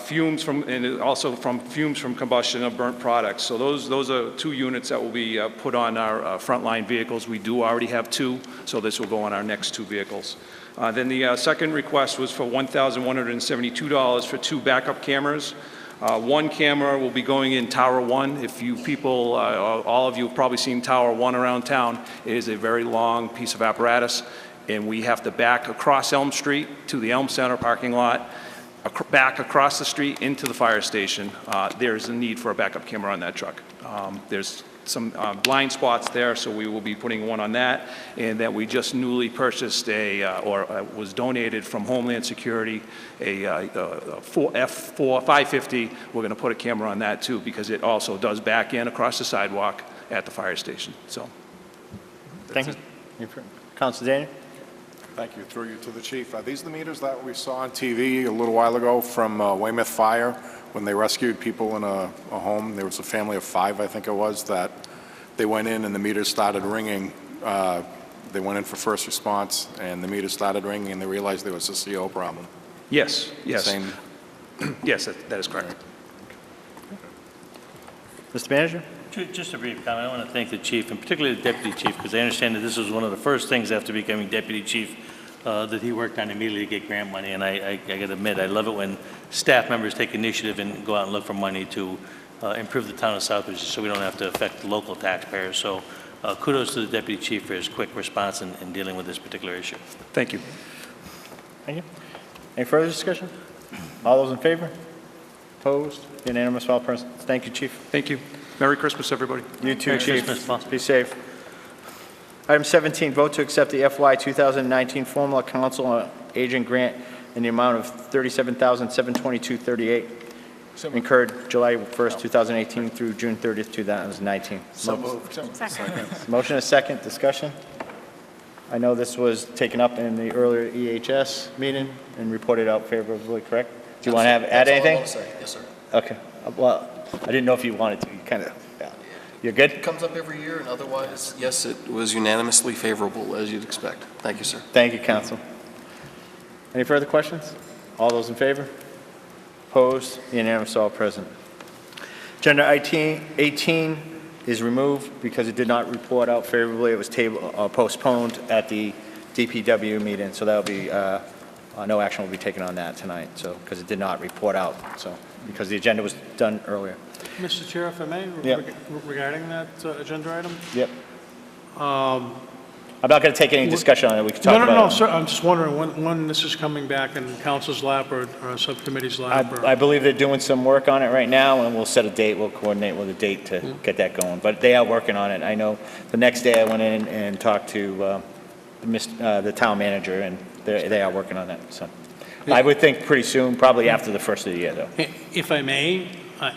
fumes from, and also from fumes from combustion of burnt products. So those are 2 units that will be put on our frontline vehicles. We do already have 2, so this will go on our next 2 vehicles. Then the second request was for $1,172 for 2 backup cameras. 1 camera will be going in Tower 1. If you people, all of you have probably seen Tower 1 around town. It is a very long piece of apparatus, and we have to back across Elm Street to the Elm Center parking lot, back across the street into the fire station. There's a need for a backup camera on that truck. There's some blind spots there, so we will be putting 1 on that. And that we just newly purchased was donated from Homeland Security, a F4 550. We're going to put a camera on that too, because it also does back in across the sidewalk at the fire station. So, Thank you. Councilor Daniel? Thank you. Through you to the chief. Are these the meters that we saw on TV a little while ago from Weymouth Fire when they rescued people in a home? There was a family of 5, I think it was, that they went in and the meters started ringing. They went in for first response and the meters started ringing and they realized there was a CO problem. Yes, yes. Same. Yes, that is correct. Mr. Manager? Just a brief comment. I want to thank the chief, and particularly the deputy chief, because I understand that this was one of the first things after becoming deputy chief that he worked on immediately to get grant money. And I got to admit, I love it when staff members take initiative and go out and look for money to improve the town of Southbridge so we don't have to affect local taxpayers. So kudos to the deputy chief for his quick response in dealing with this particular issue. Thank you. Thank you. Any further discussion? All those in favor? Opposed? Unanimous, all present. Thank you, Chief. Thank you. Merry Christmas, everybody. You too, Merry Chief. Christmas. Be safe. Item 17, vote to accept the FY 2019 Formula Council on Aging Grant in the amount of $37,722.38 incurred July 1st, 2018 through June 30th, 2019. So moved. Second. Motion is second. Discussion? I know this was taken up in the earlier EHS meeting and reported out favorably, correct? Do you want to add anything? That's all I want to say. Yes, sir. Okay. Well, I didn't know if you wanted to. You kind of, yeah. You're good? It comes up every year, and otherwise, yes, it was unanimously favorable, as you'd expect. Thank you, sir. Thank you, Council. Any further questions? All those in favor? Opposed? Unanimous, all present. Agenda 18 is removed because it did not report out favorably. It was postponed at the DPW meeting, so that'll be, no action will be taken on that tonight, so, because it did not report out, so, because the agenda was done earlier. Mr. Chair, if I may, Yep. regarding that agenda item? Yep. I'm not going to take any discussion on it. We can talk about it. No, sir, I'm just wondering when this is coming back in council's lap or subcommittee's lap? I believe they're doing some work on it right now, and we'll set a date. We'll coordinate with a date to get that going. But they are working on it. I know the next day I went in and talked to the town manager, and they are working on that. So I would think pretty soon, probably after the first of the year, though. If I may,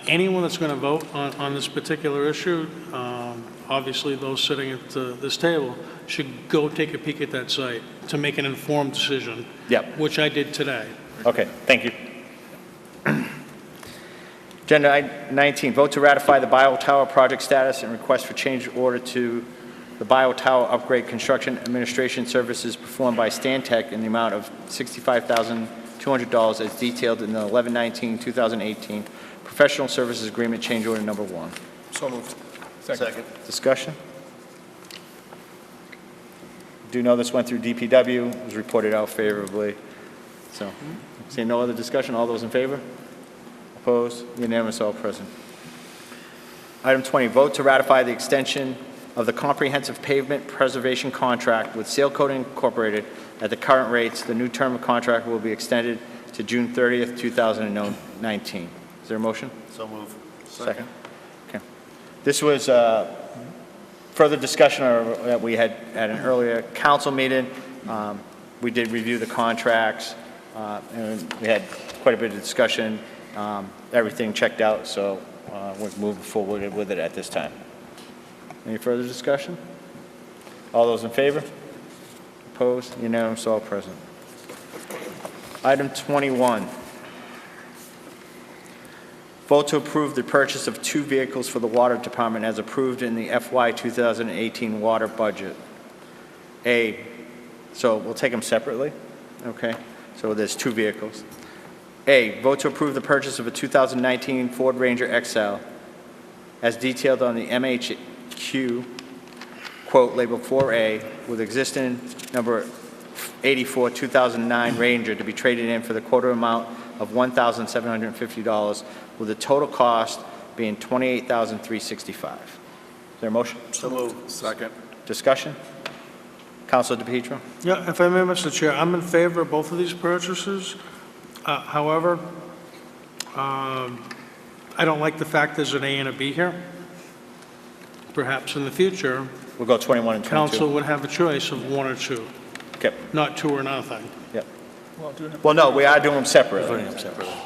anyone that's going to vote on this particular issue, obviously those sitting at this table, should go take a peek at that site to make an informed decision. Yep. Which I did today. Okay, thank you. Agenda 19, vote to ratify the Bio Tower project status and request for change order to the Bio Tower upgrade construction administration services performed by Stantec in the amount of $65,200 as detailed in the 11/19/2018 professional services agreement change order number 1. So moved. Second. Discussion? Do know this went through DPW, was reported out favorably. So, seeing no other discussion, all those in favor? Opposed? Unanimous, all present. Item 20, vote to ratify the extension of the comprehensive pavement preservation contract with Seal Coating Incorporated at the current rates. The new term of contract will be extended to June 30th, 2019. Is there a motion? So moved. Second. Okay. This was further discussion that we had at an earlier council meeting. We did review the contracts, and we had quite a bit of discussion. Everything checked out, so we're moving forward with it at this time. Any further discussion? All those in favor? Opposed? Unanimous, all present. Item 21. Vote to approve the purchase of 2 vehicles for the Water Department as approved in the FY 2018 water budget. So we'll take them separately, okay? So there's 2 vehicles. Vote to approve the purchase of a 2019 Ford Ranger XL as detailed on the MHQ quote labeled 4A with existing number 84 2009 Ranger to be traded in for the quoted amount of $1,750 with the total cost being $28,365. Is there a motion? So moved. Second. Discussion? Councilor DePietro? Yeah, if I may, Mr. Chair, I'm in favor of both of these purchases. However, I don't like the fact there's an A and a B here. Perhaps in the future, We'll go 21 and 22. council would have a choice of 1 or 2, Okay. not 2 or nothing. Yep. Well, no, we are doing them separately.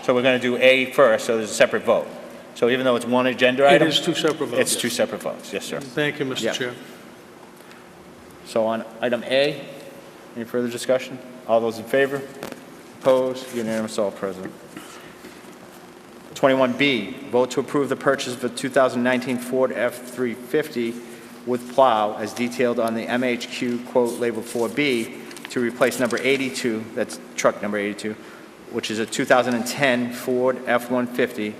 So we're going to do A first, so there's a separate vote. So even though it's one agenda It item? is 2 separate votes. It's 2 separate votes, yes, sir. Thank you, Mr. Yeah. Chair. So on item A, Any further discussion? All those in favor? Opposed? Unanimous, all present. 21B, vote to approve the purchase of a 2019 Ford F-350 with plow as detailed on the MHQ quote labeled 4B to replace number 82, that's truck number 82, which is a 2010 Ford F-150,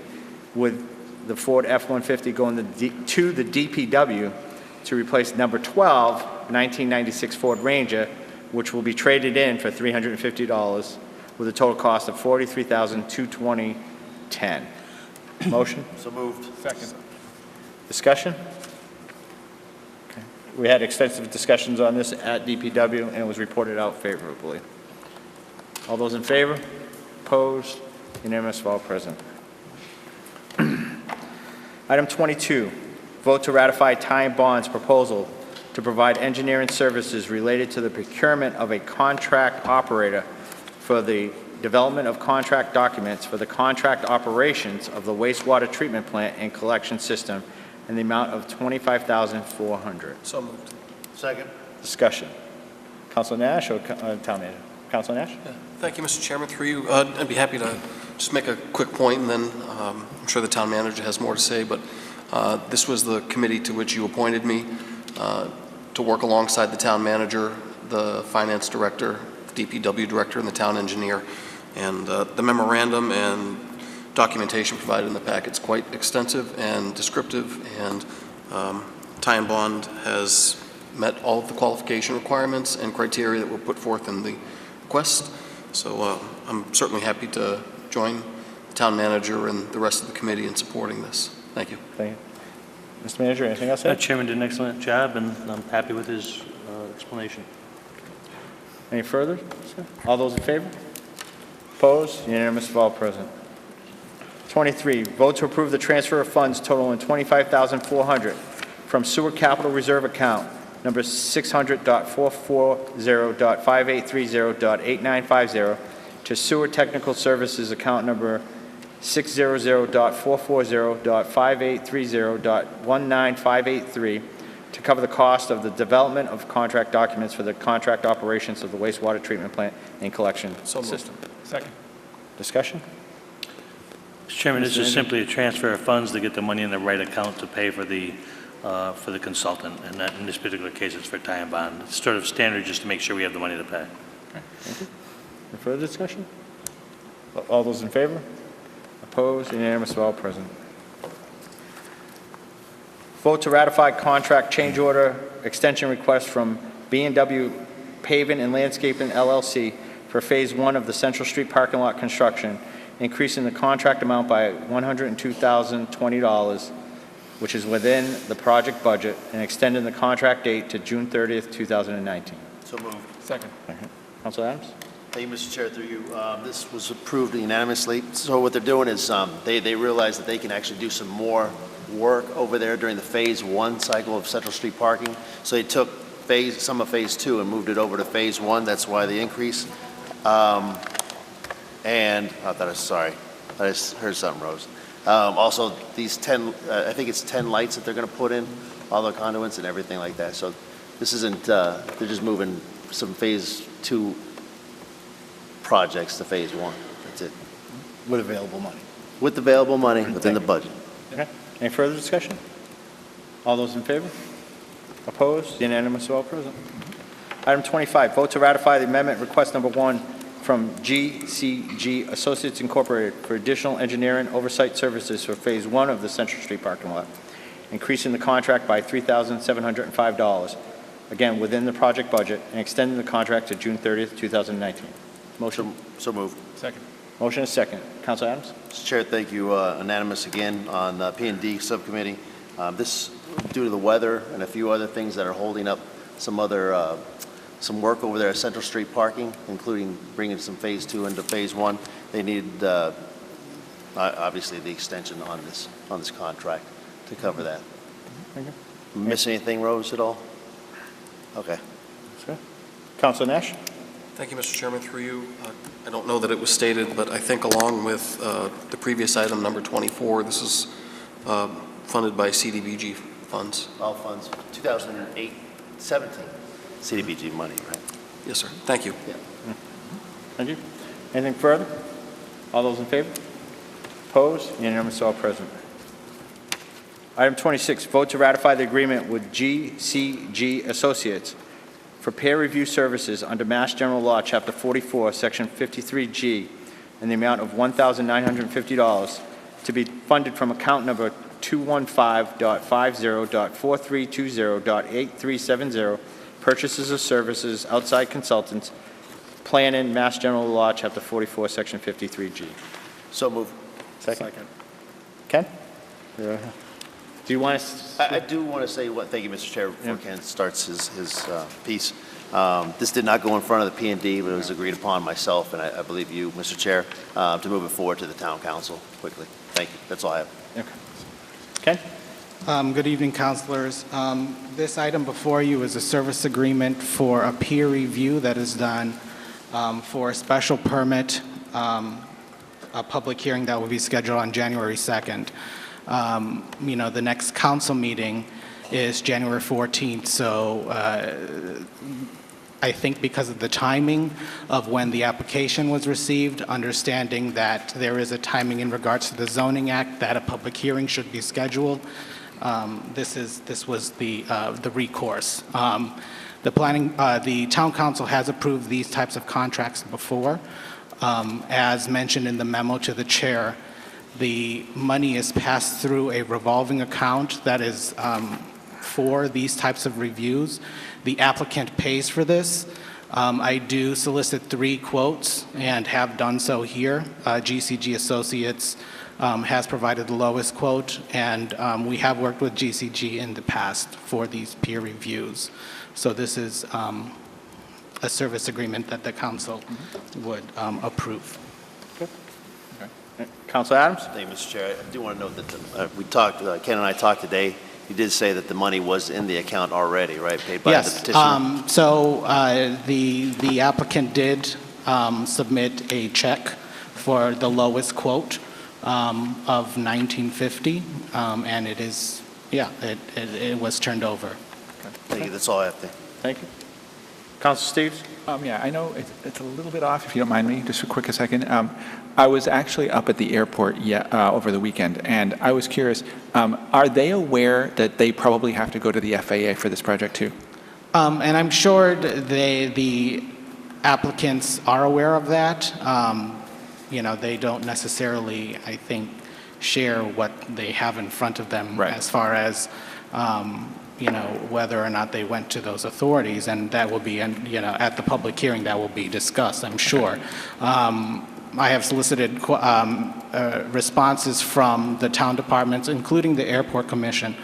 with the Ford F-150 going to the DPW to replace number 12, 1996 Ford Ranger, which will be traded in for $350 with a total cost of $43,220.10. Motion? So moved. Second. Discussion? Okay. We had extensive discussions on this at DPW, and it was reported out favorably. All those in favor? Opposed? Unanimous of all present. Item 22, vote to ratify Ty and Bond's proposal to provide engineering services related to the procurement of a contract operator for the development of contract documents for the contract operations of the wastewater treatment plant and collection system in the amount of $25,400. So moved. Second. Discussion. Councilor Nash or Town Manager? Councilor Nash? Yeah. Thank you, Mr. Chairman. Through you, I'd be happy to just make a quick point, and then I'm sure the town manager has more to say, but this was the committee to which you appointed me to work alongside the town manager, the finance director, the DPW director, and the town engineer. And the memorandum and documentation provided in the packet is quite extensive and descriptive, and Ty and Bond has met all of the qualification requirements and criteria that were put forth in the request. So I'm certainly happy to join the town manager and the rest of the committee in supporting this. Thank you. Thank you. Mr. Manager, anything else? Chairman did an excellent job, and I'm happy with his explanation. Any further? All those in favor? Opposed? Unanimous of all present. 23, vote to approve the transfer of funds totaling $25,400 from sewer capital reserve account number 600.440.5830.8950 to sewer technical services account number 600.440.5830.19583 to cover the cost of the development of contract documents for the contract operations of the wastewater treatment plant and collection system. Second. Discussion? Mr. Chairman, this is simply a transfer of funds to get the money in the right account to pay for the consultant, and that in this particular case it's for Ty and Bond. It's sort of standard just to make sure we have the money to pay. Okay. Thank you. Any further discussion? All those in favor? Opposed? Unanimous of all present. Vote to ratify contract change order extension request from B&W Paving and Landscaping LLC for Phase 1 of the Central Street parking lot construction, increasing the contract amount by $102,020, which is within the project budget, and extending the contract date to June 30th, 2019. So moved. Second. Councilor Adams? Thank you, Mr. Chair, through you. This was approved unanimously. So what they're doing is they realize that they can actually do some more work over there during the Phase 1 cycle of Central Street parking. So they took some of Phase 2 and moved it over to Phase 1. That's why the increase. And I just heard something, Rose. Also, these 10, I think it's 10 lights that they're going to put in, all the conduits and everything like that. So this isn't, they're just moving some Phase 2 projects to Phase 1. That's it. With available money. With available money within the budget. Okay. Any further discussion? All those in favor? Opposed? Unanimous of all present. Item 25, vote to ratify the amendment request number 1 from GCG Associates Incorporated for additional engineering oversight services for Phase 1 of the Central Street parking lot, increasing the contract by $3,705, again within the project budget, and extending the contract to June 30th, 2019. Motion? So moved. Second. Motion is second. Councilor Adams? Mr. Chair, thank you. Unanimous again on P&D subcommittee. This, due to the weather and a few other things that are holding up some some work over there at Central Street parking, including bringing some Phase 2 into Phase 1. They needed, obviously, the extension on this contract to cover that. Thank you. Miss anything, Rose, at all? Okay. Councilor Nash? Thank you, Mr. Chairman. Through you, I don't know that it was stated, but I think along with the previous item, number 24, this is funded by CDBG funds. All funds, 2008, 17, CDBG money, right? Yes, sir. Thank you. Thank you. Anything further? All those in favor? Opposed? Unanimous, all present. Item 26, vote to ratify the agreement with GCG Associates for peer review services under Mass General Law, Chapter 44, Section 53G, in the amount of $1,950 to be funded from account number 215.50.4320.8370, purchases of services, outside consultants, plan in Mass General Law, Chapter 44, Section 53G. So move. Second. Ken? Do you want to? I do want to say, thank you, Mr. Chair, before Ken starts his piece. This did not go in front of the P&D, but it was agreed upon myself, and I believe you, Mr. Chair, to move it forward to the town council quickly. Thank you. That's all I have. Okay. Ken? Good evening, councilors. This item before you is a service agreement for a peer review that is done for a special permit, a public hearing that will be scheduled on January 2nd. The next council meeting is January 14th, so I think because of the timing of when the application was received, understanding that there is a timing in regards to the Zoning Act that a public hearing should be scheduled, this was the recourse. The town council has approved these types of contracts before. As mentioned in the memo to the chair, the money is passed through a revolving account that is for these types of reviews. The applicant pays for this. I do solicit 3 quotes and have done so here. GCG Associates has provided the lowest quote, and we have worked with GCG in the past for these peer reviews. So this is a service agreement that the council would approve. Councilor Adams? Thank you, Mr. Chair. I do want to note that Ken and I talked today. You did say that the money was in the account already, right? Paid by the petitioner? So the applicant did submit a check for the lowest quote of $1,950, and it is, it was turned over. Thank you. That's all I have. Thank you. Councilor Steves? Yeah, I know it's a little bit off, if you don't mind me, just for a second. I was actually up at the airport over the weekend, and I was curious, are they aware that they probably have to go to the FAA for this project too? And I'm sure the applicants are aware of that. They don't necessarily, I think, share what they have in front of them as far as whether or not they went to those authorities, and that will be, at the public hearing that will be discussed, I'm sure. I have solicited responses from the town departments, including the Airport Commission,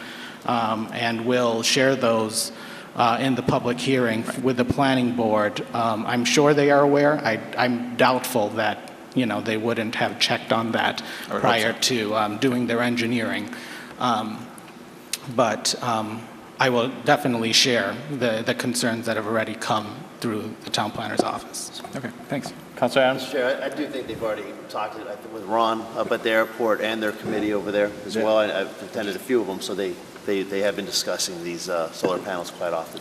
and will share those in the public hearing with the planning board. I'm sure they are aware. I'm doubtful that they wouldn't have checked on that prior to doing their engineering. But I will definitely share the concerns that have already come through the town planner's office. Okay, thanks. Councilor Adams? Mr. Chair, I do think they've already talked with Ron up at the airport and their committee over there as well. I've attended a few of them, so they have been discussing these solar panels quite often.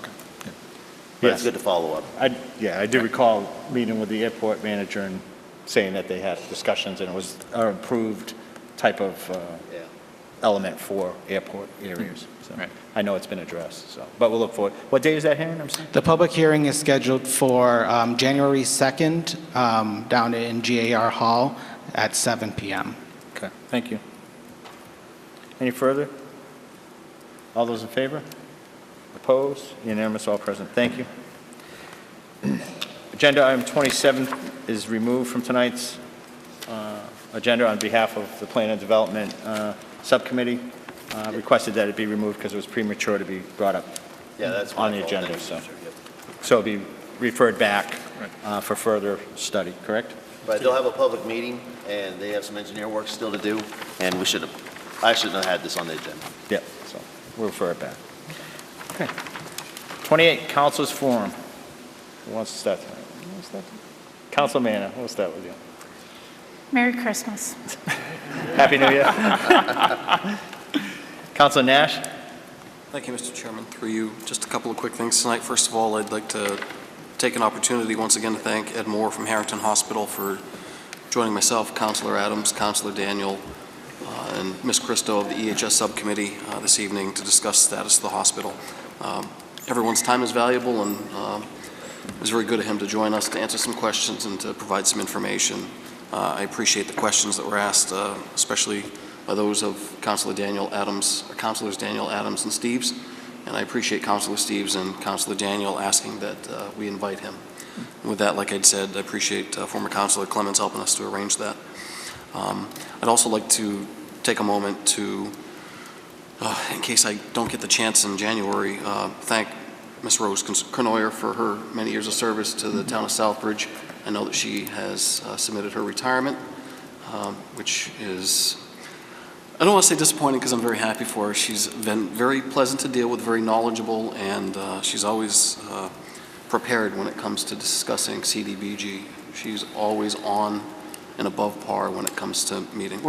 But it's good to follow up. I do recall meeting with the airport manager and saying that they had discussions, and it was an approved type of element for airport areas. So I know it's been addressed, but we'll look forward. What day is that hearing? I'm sorry? The public hearing is scheduled for January 2nd down in GAR Hall at 7 p.m. Okay, thank you. Any further? All those in favor? Opposed? Unanimous, all present. Thank you. Agenda item 27 is removed from tonight's agenda on behalf of the Plan and Development Subcommittee. Requested that it be removed because it was premature to be brought up on the agenda. So it'll be referred back for further study, correct? But they'll have a public meeting, and they have some engineer work still to do, and I shouldn't have had this on the agenda. Yeah, so we'll refer it back. Okay. 28, Council's Forum. Who wants to start tonight? Council Manna, we'll start with you. Merry Christmas. Happy New Year. Councilor Nash? Thank you, Mr. Chairman. Through you, just a couple of quick things tonight. First of all, I'd like to take an opportunity once again to thank Ed Moore from Harrington Hospital for joining myself, Councilor Adams, Councilor Daniel, and Ms. Christo of the EHS Subcommittee this evening to discuss the status of the hospital. Everyone's time is valuable, and it was very good of him to join us to answer some questions and to provide some information. I appreciate the questions that were asked, especially by those of Councilors Daniel Adams and Steves, and I appreciate Councilor Steves and Councilor Daniel asking that we invite him. And with that, like I'd said, I appreciate former Councilor Clemens helping us to arrange that. I'd also like to take a moment to, in case I don't get the chance in January, thank Ms. Rose Kernoyer for her many years of service to the town of Southbridge. I know that she has submitted her retirement, which is, I don't want to say disappointing because I'm very happy for her. She's been very pleasant to deal with, very knowledgeable, and she's always prepared when it comes to discussing CDBG. She's always on and above par when it comes to meeting.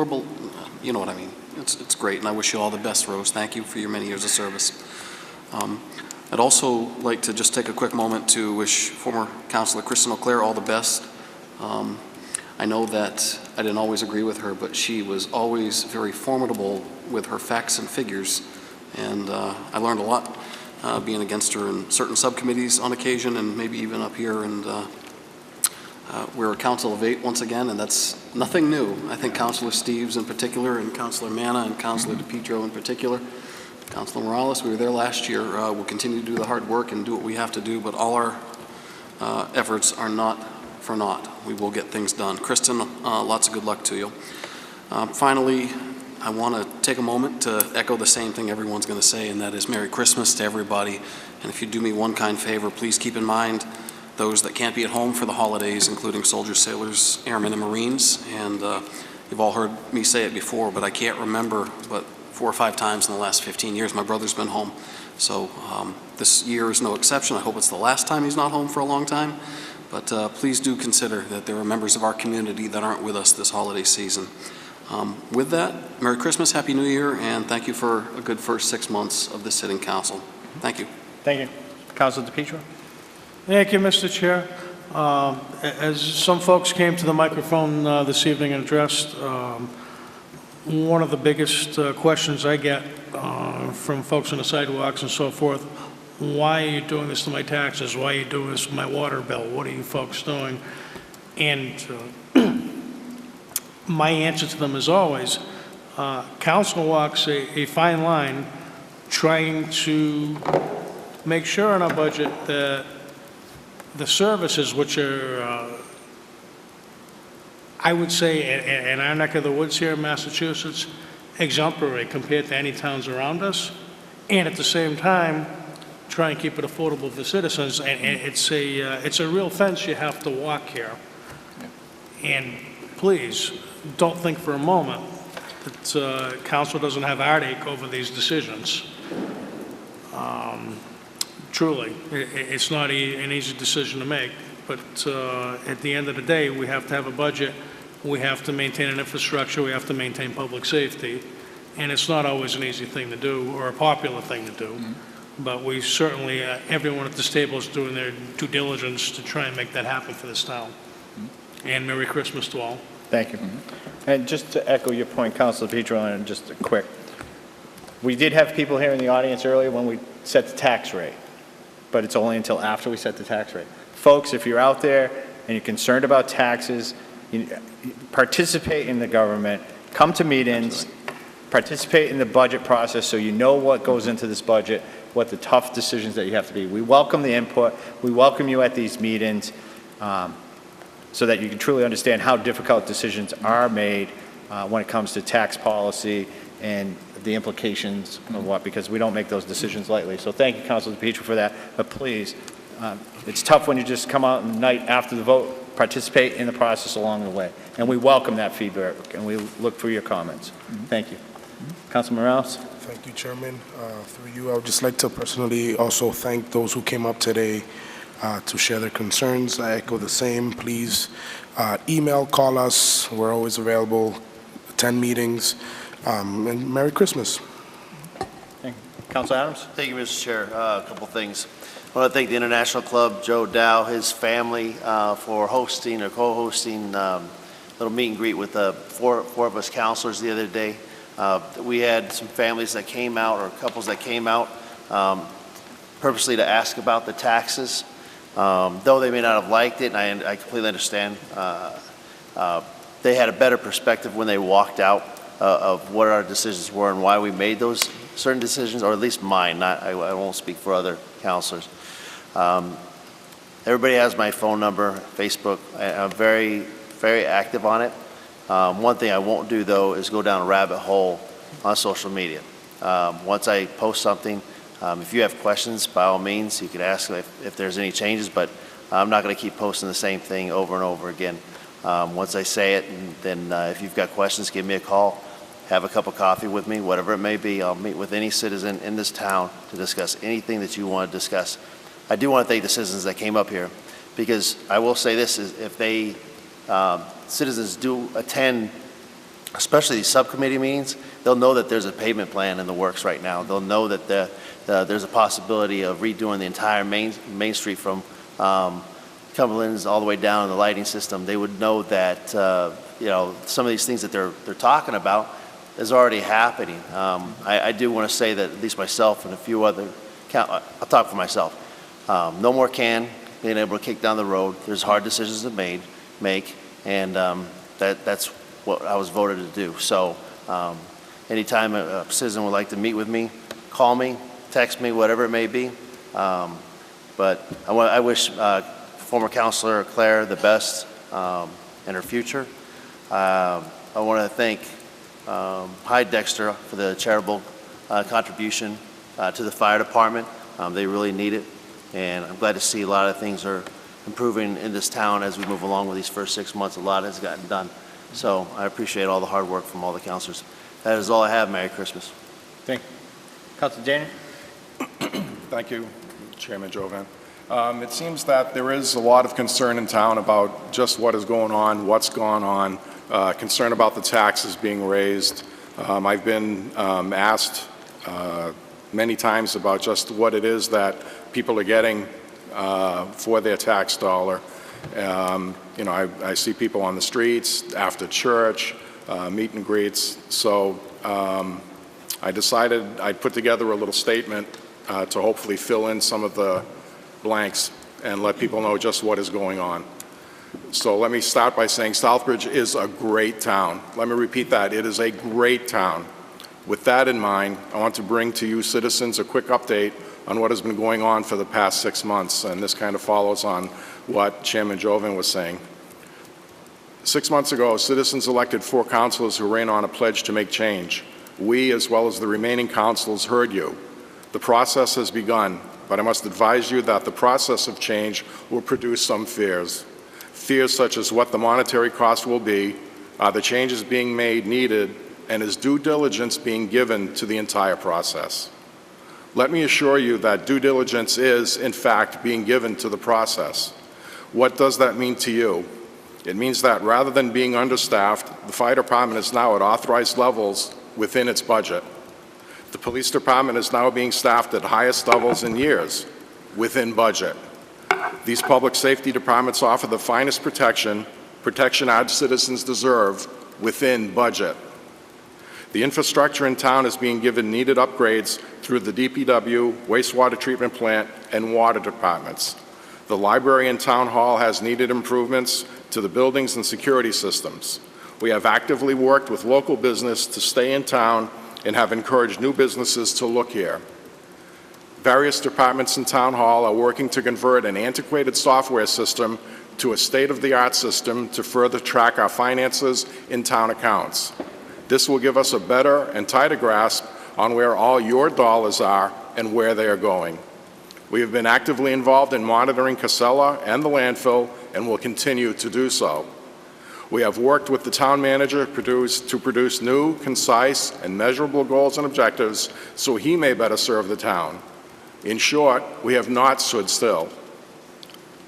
You know what I mean. It's great, and I wish you all the best, Rose. Thank you for your many years of service. I'd also like to just take a quick moment to wish former Councilor Kristen O'Clair all the best. I know that I didn't always agree with her, but she was always very formidable with her facts and figures, and I learned a lot being against her in certain subcommittees on occasion, and maybe even up here, and we're a council of 8 once again, and that's nothing new. I think Councilor Steves in particular, and Councilor Manna, and Councilor DePietro in particular, Councilor Morales, we were there last year. We'll continue to do the hard work and do what we have to do, but all our efforts are not for naught. We will get things done. Kristen, lots of good luck to you. Finally, I want to take a moment to echo the same thing everyone's going to say, and that is Merry Christmas to everybody. And if you do me one kind favor, please keep in mind those that can't be at home for the holidays, including soldiers, sailors, airmen, and Marines. And you've all heard me say it before, but I can't remember, but 4 or 5 times in the last 15 years, my brother's been home. So this year is no exception. I hope it's the last time he's not home for a long time. But please do consider that there are members of our community that aren't with us this holiday season. With that, Merry Christmas, Happy New Year, and thank you for a good first 6 months of this sitting council. Thank you. Thank you. Councilor DePietro. Thank you, Mr. Chair. As some folks came to the microphone this evening and addressed, one of the biggest questions I get from folks on the sidewalks and so forth, why are you doing this to my taxes? Why are you doing this to my water bill? What are you folks doing? And my answer to them is always, council walks a fine line trying to make sure in our budget that the services which are, I would say, in our neck of the woods here in Massachusetts, exemplary compared to any towns around us, and at the same time, try and keep it affordable for citizens. And it's a real fence you have to walk here. And please, don't think for a moment that council doesn't have heartache over these decisions. Truly, it's not an easy decision to make, but at the end of the day, we have to have a budget, we have to maintain an infrastructure, we have to maintain public safety, and it's not always an easy thing to do or a popular thing to do. But we certainly, everyone at this table is doing their due diligence to try and make that happen for this town. And Merry Christmas to all. Thank you. And just to echo your point, Councilor DePietro, and just a quick, we did have people here in the audience earlier when we set the tax rate, but it's only until after we set the tax rate. Folks, if you're out there and you're concerned about taxes, participate in the government, come to meetings, participate in the budget process so you know what goes into this budget, what the tough decisions that you have to be. We welcome the input. We welcome you at these meetings so that you can truly understand how difficult decisions are made when it comes to tax policy and the implications of what, because we don't make those decisions lightly. So thank you, Councilor DePietro, for that. But please, it's tough when you just come out the night after the vote, participate in the process along the way. And we welcome that feedback, and we look for your comments. Thank you. Councilor Morales. Thank you, Chairman. Through you, I would just like to personally also thank those who came up today to share their concerns. I echo the same. Please email, call us. We're always available. Attend meetings. And Merry Christmas. Thank you. Councilor Adams. Thank you, Mr. Chair. A couple things. I want to thank the International Club, Joe Dow, his family, for hosting or co-hosting a little meet and greet with four of us counselors the other day. We had some families that came out, or couples that came out, purposely to ask about the taxes. Though they may not have liked it, and I completely understand, they had a better perspective when they walked out of what our decisions were and why we made those certain decisions, or at least mine. I won't speak for other counselors. Everybody has my phone number, Facebook. I'm very, very active on it. One thing I won't do, though, is go down a rabbit hole on social media. Once I post something, if you have questions, by all means, you can ask if there's any changes, but I'm not going to keep posting the same thing over and over again. Once I say it, then if you've got questions, give me a call, have a cup of coffee with me, whatever it may be. I'll meet with any citizen in this town to discuss anything that you want to discuss. I do want to thank the citizens that came up here, because I will say this, is if they, citizens do attend, especially these subcommittee meetings, they'll know that there's a pavement plan in the works right now. They'll know that there's a possibility of redoing the entire Main Street from Cumberland's all the way down, the lighting system. They would know that some of these things that they're talking about is already happening. I do want to say that at least myself and a few other, I'll talk for myself. No more being able to kick down the road. There's hard decisions to make, and that's what I was voted to do. So anytime a citizen would like to meet with me, call me, text me, whatever it may be. But I wish former Councilor Claire the best in her future. I want to thank Hyde Dexter for the charitable contribution to the fire department. They really need it, and I'm glad to see a lot of things are improving in this town as we move along with these first 6 months. A lot has gotten done. So I appreciate all the hard work from all the councilors. That is all I have. Merry Christmas. Thank you. Councilor Daniel. Thank you, Chairman Jovan. It seems that there is a lot of concern in town about just what is going on, what's gone on, concern about the taxes being raised. I've been asked many times about just what it is that people are getting for their tax dollar. I see people on the streets, after church, meet and greets. So I decided I'd put together a little statement to hopefully fill in some of the blanks and let people know just what is going on. So let me start by saying Southbridge is a great town. Let me repeat that. It is a great town. With that in mind, I want to bring to you citizens a quick update on what has been going on for the past 6 months, and this kind of follows on what Chairman Jovan was saying. 6 months ago, citizens elected 4 councilors who ran on a pledge to make change. We, as well as the remaining councilors, heard you. The process has begun, but I must advise you that the process of change will produce some fears. Fears such as what the monetary cost will be, are the changes being made needed, and is due diligence being given to the entire process. Let me assure you that due diligence is, in fact, being given to the process. What does that mean to you? It means that rather than being understaffed, the fire department is now at authorized levels within its budget. The police department is now being staffed at highest levels in years within budget. These public safety departments offer the finest protection our citizens deserve within budget. The infrastructure in town is being given needed upgrades through the DPW, wastewater treatment plant, and water departments. The library and town hall has needed improvements to the buildings and security systems. We have actively worked with local business to stay in town and have encouraged new businesses to look here. Various departments in town hall are working to convert an antiquated software system to a state-of-the-art system to further track our finances in town accounts. This will give us a better and tighter grasp on where all your dollars are and where they are going. We have been actively involved in monitoring Casella and the landfill and will continue to do so. We have worked with the town manager to produce new, concise, and measurable goals and objectives so he may better serve the town. In short, we have not stood still.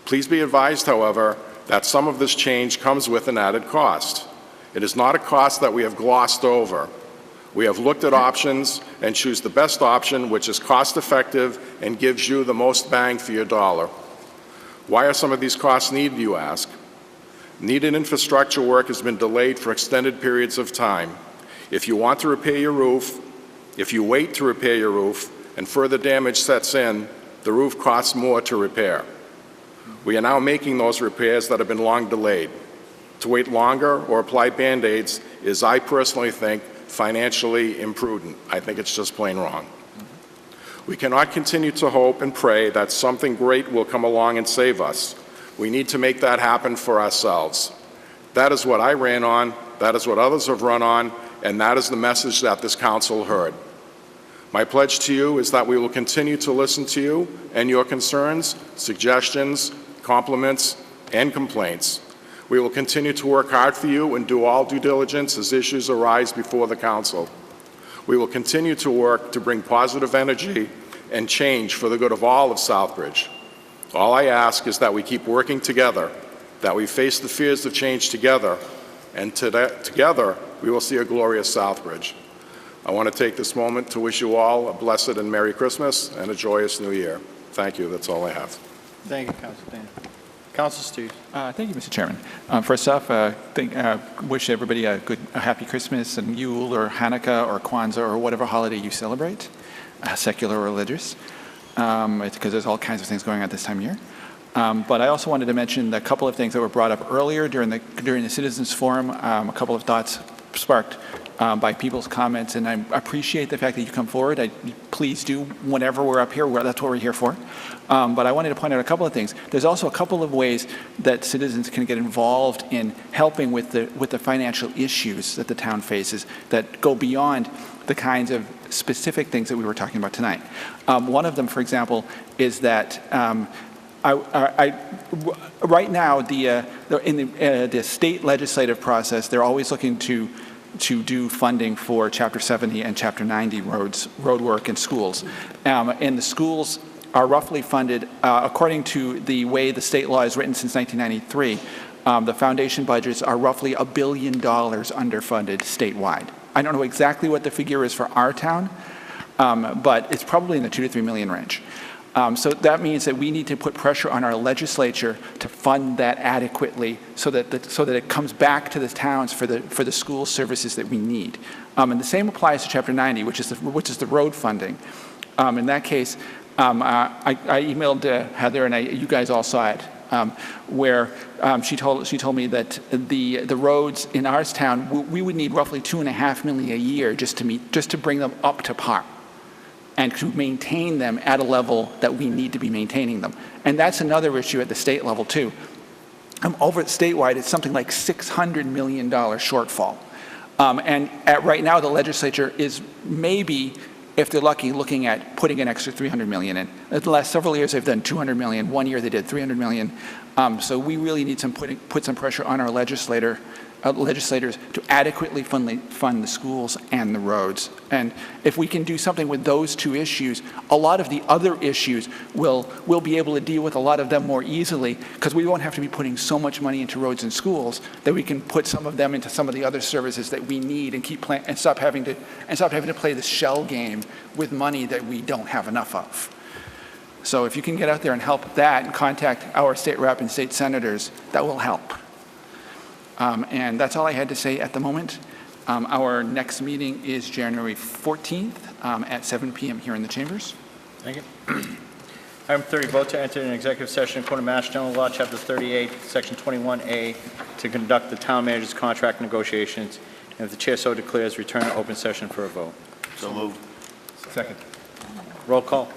Please be advised, however, that some of this change comes with an added cost. It is not a cost that we have glossed over. We have looked at options and choose the best option, which is cost-effective and gives you the most bang for your dollar. Why are some of these costs needed, you ask? Needed infrastructure work has been delayed for extended periods of time. If you want to repair your roof, if you wait to repair your roof and further damage sets in, the roof costs more to repair. We are now making those repairs that have been long delayed. To wait longer or apply Band-Aids is, I personally think, financially imprudent. I think it's just plain wrong. We cannot continue to hope and pray that something great will come along and save us. We need to make that happen for ourselves. That is what I ran on, that is what others have run on, and that is the message that this council heard. My pledge to you is that we will continue to listen to you and your concerns, suggestions, compliments, and complaints. We will continue to work hard for you and do all due diligence as issues arise before the council. We will continue to work to bring positive energy and change for the good of all of Southbridge. All I ask is that we keep working together, that we face the fears of change together, and together we will see a glorious Southbridge. I want to take this moment to wish you all a blessed and Merry Christmas and a joyous New Year. Thank you. That's all I have. Thank you, Councilor Daniel. Councilor Steve. Thank you, Mr. Chairman. First off, wish everybody a happy Christmas and Yule or Hanukkah or Kwanzaa or whatever holiday you celebrate, secular or religious, because there's all kinds of things going on this time of year. But I also wanted to mention a couple of things that were brought up earlier during the Citizens Forum, a couple of thoughts sparked by people's comments, and I appreciate the fact that you come forward. Please do whenever we're up here. That's what we're here for. But I wanted to point out a couple of things. There's also a couple of ways that citizens can get involved in helping with the financial issues that the town faces that go beyond the kinds of specific things that we were talking about tonight. One of them, for example, is that right now, in the state legislative process, they're always looking to do funding for Chapter 70 and Chapter 90 road work in schools. And the schools are roughly funded, according to the way the state law is written since 1993, the foundation budgets are roughly $1 billion underfunded statewide. I don't know exactly what the figure is for our town, but it's probably in the $2 to $3 million range. So that means that we need to put pressure on our legislature to fund that adequately so that it comes back to the towns for the school services that we need. And the same applies to Chapter 90, which is the road funding. In that case, I emailed Heather, and you guys all saw it, where she told me that the roads in our town, we would need roughly $2.5 million a year just to bring them up to par, and to maintain them at a level that we need to be maintaining them. And that's another issue at the state level, too. Over at statewide, it's something like $600 million shortfall. And right now, the legislature is maybe, if they're lucky, looking at putting an extra $300 million in. In the last several years, they've done $200 million. One year, they did $300 million. So we really need to put some pressure on our legislators to adequately fund the schools and the roads. And if we can do something with those two issues, a lot of the other issues we'll be able to deal with a lot of them more easily, because we won't have to be putting so much money into roads and schools that we can put some of them into some of the other services that we need and stop having to play this shell game with money that we don't have enough of. So if you can get out there and help that and contact our state rep and state senators, that will help. And that's all I had to say at the moment. Our next meeting is January 14th at 7 p.m. here in the chambers. Thank you. Item 30, vote to enter an executive session according to Mass General Law, Chapter 38, Section 21A, to conduct the town manager's contract negotiations, and if the chair so declares, return to open session for a vote. So moved. Second. Roll call.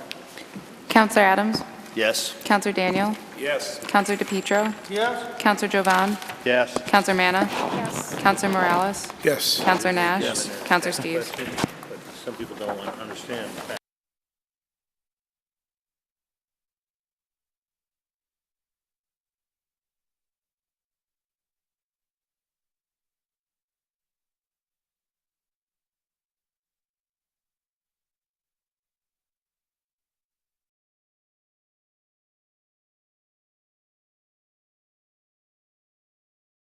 Counselor Adams? Yes. Counselor Daniel? Yes. Counselor DePietro? Yes. Counselor Jovan? Yes. Counselor Manna? Yes. Counselor Morales? Yes. Counselor Nash? Yes. Counselor Steves? Some people don't understand.